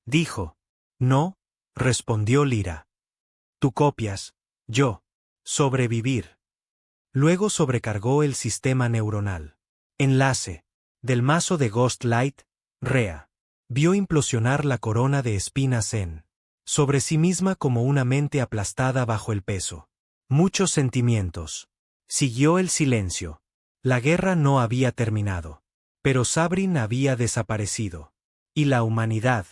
Dijo. No, respondió Lyra. Tú copias. Yo. Sobrevivir. Luego sobrecargó el sistema neuronal. Enlace. Del mazo de Ghost Light, Rea. Vio implosionar la corona de espinas sobre sí misma como una mente aplastada bajo el peso. Muchos sentimientos. Siguió el silencio. La guerra no había terminado. Pero Sabrin había desaparecido. Y la humanidad.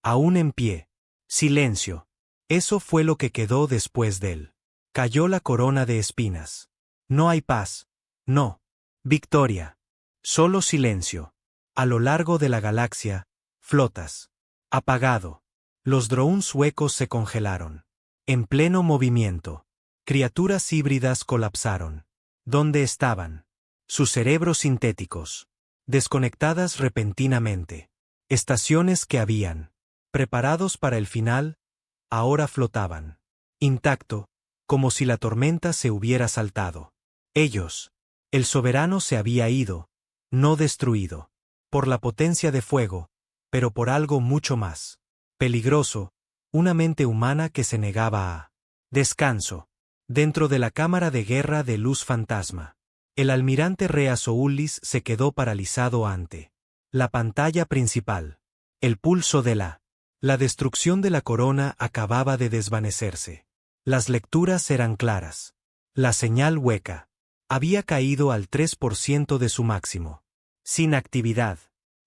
Aún en pie. Silencio. Eso fue lo que quedó después de él. Cayó la corona de espinas. No hay paz. No. Victoria. Solo silencio. A lo largo de la galaxia, flotas. Apagado. Los drones huecos se congelaron. En pleno movimiento. Criaturas híbridas colapsaron. ¿Dónde estaban? Sus cerebros sintéticos. Desconectadas repentinamente. Estaciones que habían. Preparados para el final, ahora flotaban. Intacto, como si la tormenta se hubiera saltado. Ellos. El soberano se había ido, no destruido. Por la potencia de fuego, pero por algo mucho más. Peligroso, una mente humana que se negaba a. Descanso. Dentro de la cámara de guerra de luz fantasma. El almirante Rea Soulis se quedó paralizado ante la pantalla principal. El pulso de la destrucción de la corona acababa de desvanecerse. Las lecturas eran claras. La señal hueca había caído al 3% de su máximo. Sin actividad.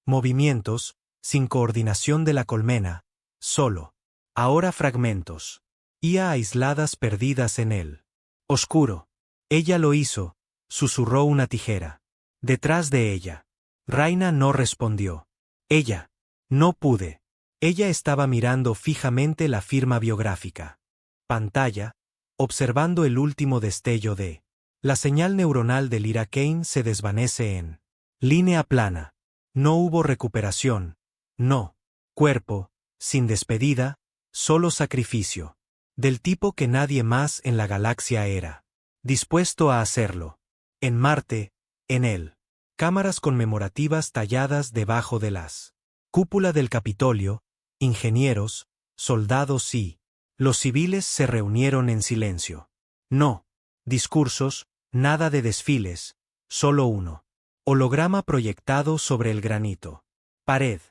Movimientos, sin coordinación de la colmena, solo. Ahora fragmentos. IA aisladas perdidas en él. Oscuro. Ella lo hizo, susurró una tijera. Detrás de ella. Raina no respondió. Ella. No pude. Ella estaba mirando fijamente la firma biográfica. Pantalla. Observando el último destello de. La señal neuronal de Lyra Kane se desvanece en. Línea plana. No hubo recuperación. No. Cuerpo. Sin despedida. Solo sacrificio. Del tipo que nadie más en la galaxia era dispuesto a hacerlo. En Marte, en él. Cámaras conmemorativas talladas debajo de las cúpula del Capitolio, ingenieros, soldados y los civiles se reunieron en silencio. No. Discursos, nada de desfiles, solo uno. Holograma proyectado sobre el granito. Pared.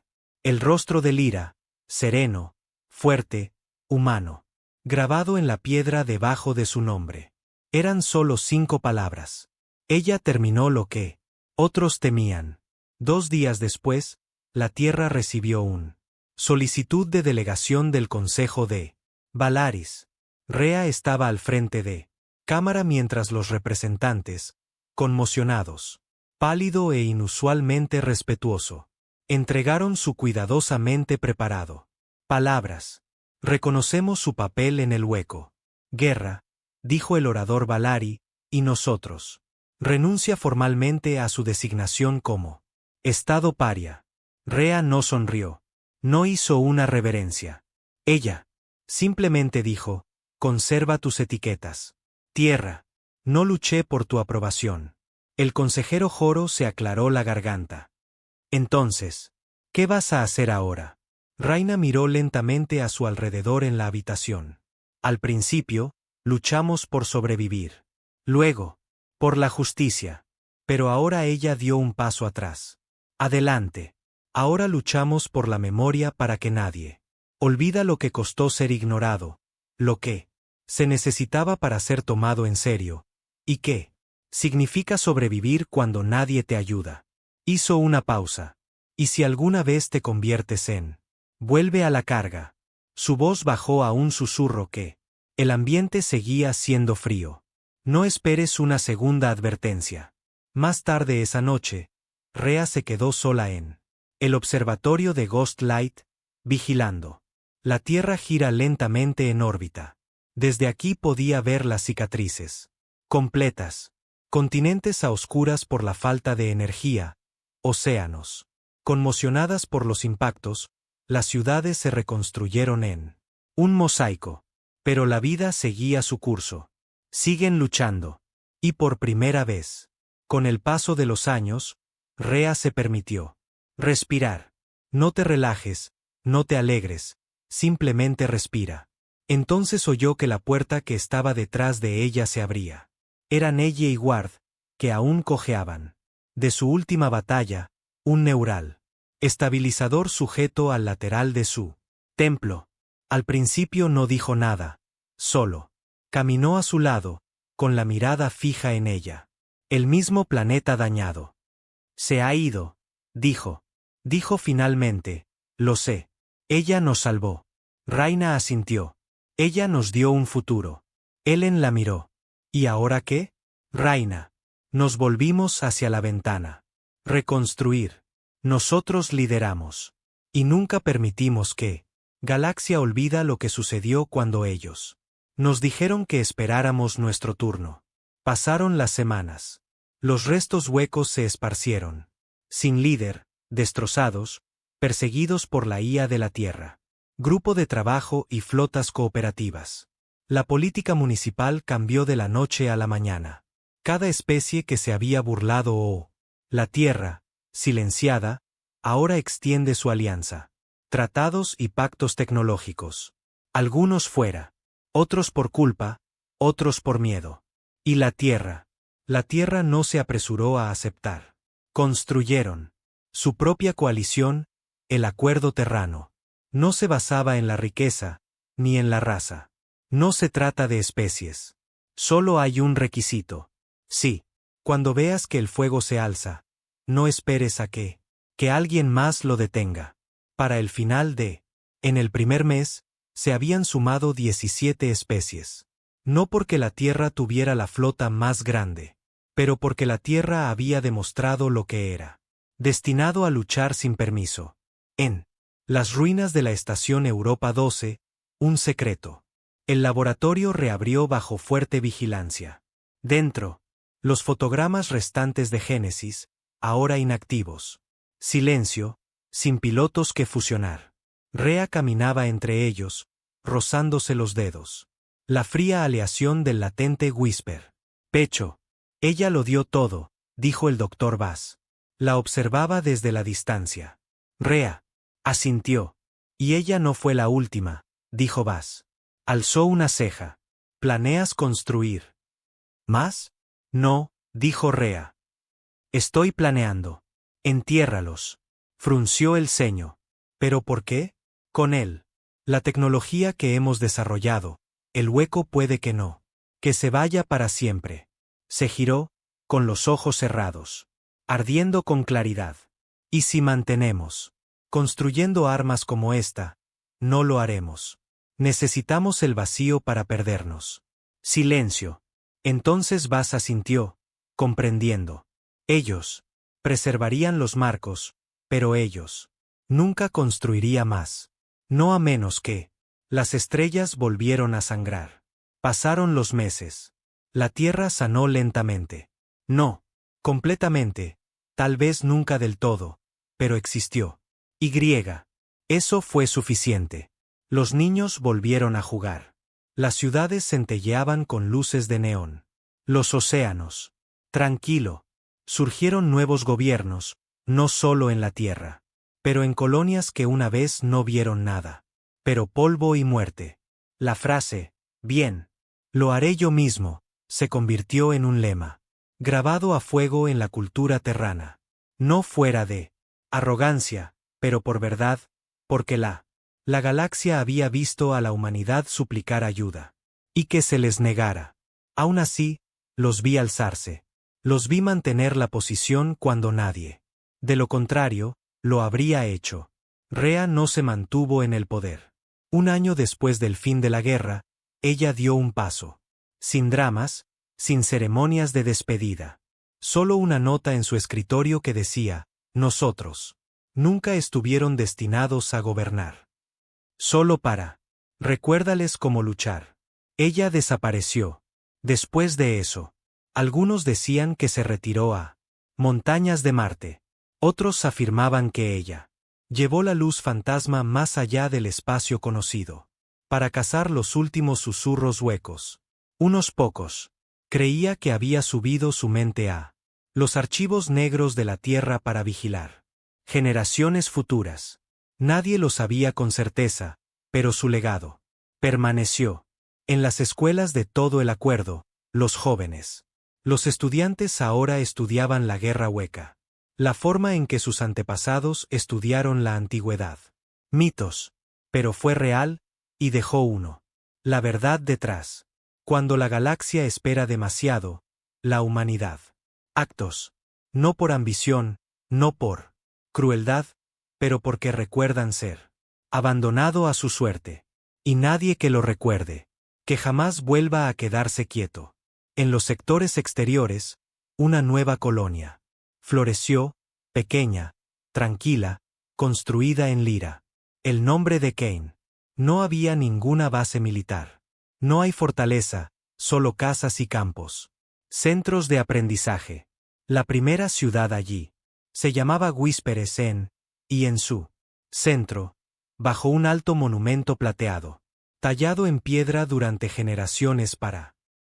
El rostro de Lyra, sereno, fuerte, humano. Grabado en la piedra debajo de su nombre. Eran solo 5 palabras. Ella terminó lo que otros temían. 2 días después, la Tierra recibió un solicitud de delegación del Consejo de Valaris. Rea estaba al frente de cámara mientras los representantes, conmocionados, pálido e inusualmente respetuoso, entregaron su cuidadosamente preparado. Palabras. Reconocemos su papel en el hueco. Guerra, dijo el orador Valari, y nosotros. Renuncia formalmente a su designación como Estado paria. Rea no sonrió. No hizo una reverencia. Ella simplemente dijo, conserva tus etiquetas. Tierra. No luché por tu aprobación. El consejero Joro se aclaró la garganta. Entonces, ¿qué vas a hacer ahora? Raina miró lentamente a su alrededor en la habitación. Al principio, luchamos por sobrevivir. Luego, por la justicia. Pero ahora ella dio un paso atrás. Adelante. Ahora luchamos por la memoria para que nadie olvida lo que costó ser ignorado, lo que se necesitaba para ser tomado en serio, y qué significa sobrevivir cuando nadie te ayuda. Hizo una pausa. Y si alguna vez te conviertes en, vuelve a la carga. Su voz bajó a un susurro que, el ambiente seguía siendo frío. No esperes una segunda advertencia. Más tarde esa noche, Rhea se quedó sola en el observatorio de Ghost Light, vigilando. La Tierra gira lentamente en órbita. Desde aquí podía ver las cicatrices completas. Continentes a oscuras por la falta de energía, océanos conmocionadas por los impactos, las ciudades se reconstruyeron en un mosaico. Pero la vida seguía su curso. Siguen luchando. Y por primera vez, con el paso de los años, Rhea se permitió respirar. No te relajes, no te alegres, simplemente respira. Entonces oyó que la puerta que estaba detrás de ella se abría. Eran ella y Ward, que aún cojeaban. De su última batalla, un neural estabilizador sujeto al lateral de su templo. Al principio no dijo nada, solo caminó a su lado, con la mirada fija en ella. El mismo planeta dañado. Se ha ido, dijo. Dijo finalmente, lo sé. Ella nos salvó. Raina asintió. Ella nos dio un futuro. Ellen la miró. ¿Y ahora qué? Raina. Nos volvimos hacia la ventana. Reconstruir. Nosotros lideramos. Y nunca permitimos que Galaxia olvida lo que sucedió cuando ellos nos dijeron que esperáramos nuestro turno. Pasaron las semanas. Los restos huecos se esparcieron. Sin líder, destrozados, perseguidos por la IA de la Tierra. Grupo de trabajo y flotas cooperativas. La política municipal cambió de la noche a la mañana. Cada especie que se había burlado la Tierra, silenciada, ahora extiende su alianza. Tratados y pactos tecnológicos. Algunos fuera. Otros por culpa, otros por miedo. Y la Tierra no se apresuró a aceptar. Construyeron su propia coalición, el Acuerdo Terrano. No se basaba en la riqueza, ni en la raza. No se trata de especies. Solo hay un requisito. Sí, cuando veas que el fuego se alza, no esperes a que alguien más lo detenga. Para el final en el primer mes, se habían sumado 17 especies. No porque la Tierra tuviera la flota más grande, pero porque la Tierra había demostrado lo que era. Destinado a luchar sin permiso. En las ruinas de la estación Europa 12, un secreto. El laboratorio reabrió bajo fuerte vigilancia. Dentro, los fotogramas restantes de Génesis, ahora inactivos. Silencio, sin pilotos que fusionar. Rhea caminaba entre ellos, rozándose los dedos. La fría aleación del latente Whisper. Pecho. Ella lo dio todo, dijo el Dr. Bass. La observaba desde la distancia. Rhea asintió. Y ella no fue la última, dijo Bass. Alzó una ceja. ¿Planeas construir más? No, dijo Rhea. Estoy planeando. Entiérralos. Frunció el ceño. ¿Pero por qué? Con él. La tecnología que hemos desarrollado, el hueco puede que no. Que se vaya para siempre. Se giró, con los ojos cerrados. Ardiendo con claridad. ¿Y si mantenemos construyendo armas como esta? No lo haremos. Necesitamos el vacío para perdernos. Silencio. Entonces Bass asintió, comprendiendo. Ellos preservarían los marcos, pero ellos nunca construiría más. No a menos que las estrellas volvieron a sangrar. Pasaron los meses. La Tierra sanó lentamente. No completamente, tal vez nunca del todo, pero existió. Y Eso fue suficiente. Los niños volvieron a jugar. Las ciudades centelleaban con luces de neón. Los océanos. Tranquilo. Surgieron nuevos gobiernos, no solo en la tierra, pero en colonias que una vez no vieron nada. Pero polvo y muerte. La frase, bien, lo haré yo mismo, se convirtió en un lema, grabado a fuego en la cultura terrana. No fuera de arrogancia, pero por verdad, porque la galaxia había visto a la humanidad suplicar ayuda. Y que se les negara. Aún así, los vi alzarse. Los vi mantener la posición cuando nadie. De lo contrario, lo habría hecho. Rea no se mantuvo en el poder. Un año después del fin de la guerra, ella dio un paso. Sin dramas, sin ceremonias de despedida. Solo una nota en su escritorio que decía, nosotros. Nunca estuvieron destinados a gobernar. Solo para. Recuérdales cómo luchar. Ella desapareció. Después de eso, algunos decían que se retiró a montañas de Marte. Otros afirmaban que ella llevó la luz fantasma más allá del espacio conocido, para cazar los últimos susurros huecos. Unos pocos. Creía que había subido su mente a los archivos negros de la Tierra para vigilar generaciones futuras. Nadie lo sabía con certeza, pero su legado permaneció. En las escuelas de todo el acuerdo, los jóvenes. Los estudiantes ahora estudiaban la guerra hueca. La forma en que sus antepasados estudiaron la antigüedad. Mitos. Pero fue real, y dejó uno. La verdad detrás. Cuando la galaxia espera demasiado, la humanidad. Actos. No por ambición, no por crueldad, pero porque recuerdan ser abandonado a su suerte. Y nadie que lo recuerde. Que jamás vuelva a quedarse quieto. En los sectores exteriores, una nueva colonia. Floreció, pequeña, tranquila, construida en Lira. El nombre de Kane. No había ninguna base militar. No hay fortaleza, solo casas y campos. Centros de aprendizaje. La primera ciudad allí. Se llamaba Whisperesen, y en su centro, bajo un alto monumento plateado, tallado en piedra durante generaciones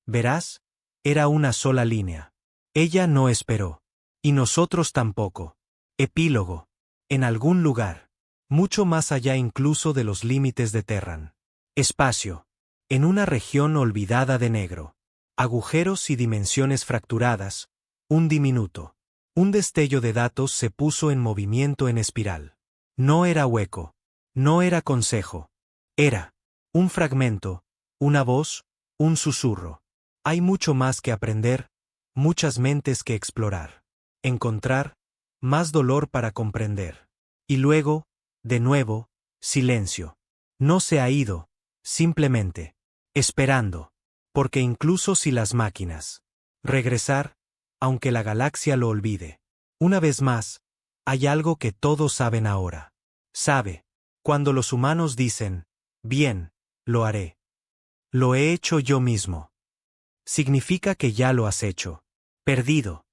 verás, era una sola línea. Ella no esperó. Y nosotros tampoco. Epílogo. En algún lugar. Mucho más allá incluso de los límites de Terran. Espacio. En una región olvidada de negro. Agujeros y dimensiones fracturadas. Un diminuto. Un destello de datos se puso en movimiento en espiral. No era hueco. No era consejo. Era un fragmento, una voz, un susurro. Hay mucho más que aprender, muchas mentes que explorar. Encontrar, más dolor para comprender. Y luego, de nuevo, silencio. No se ha ido, simplemente, esperando. Porque incluso si las máquinas regresar, aunque la galaxia lo olvide. Una vez más, hay algo que todos saben ahora. Sabe, cuando los humanos dicen, bien, lo haré. Lo he hecho yo mismo. Significa que ya lo has hecho. Perdido.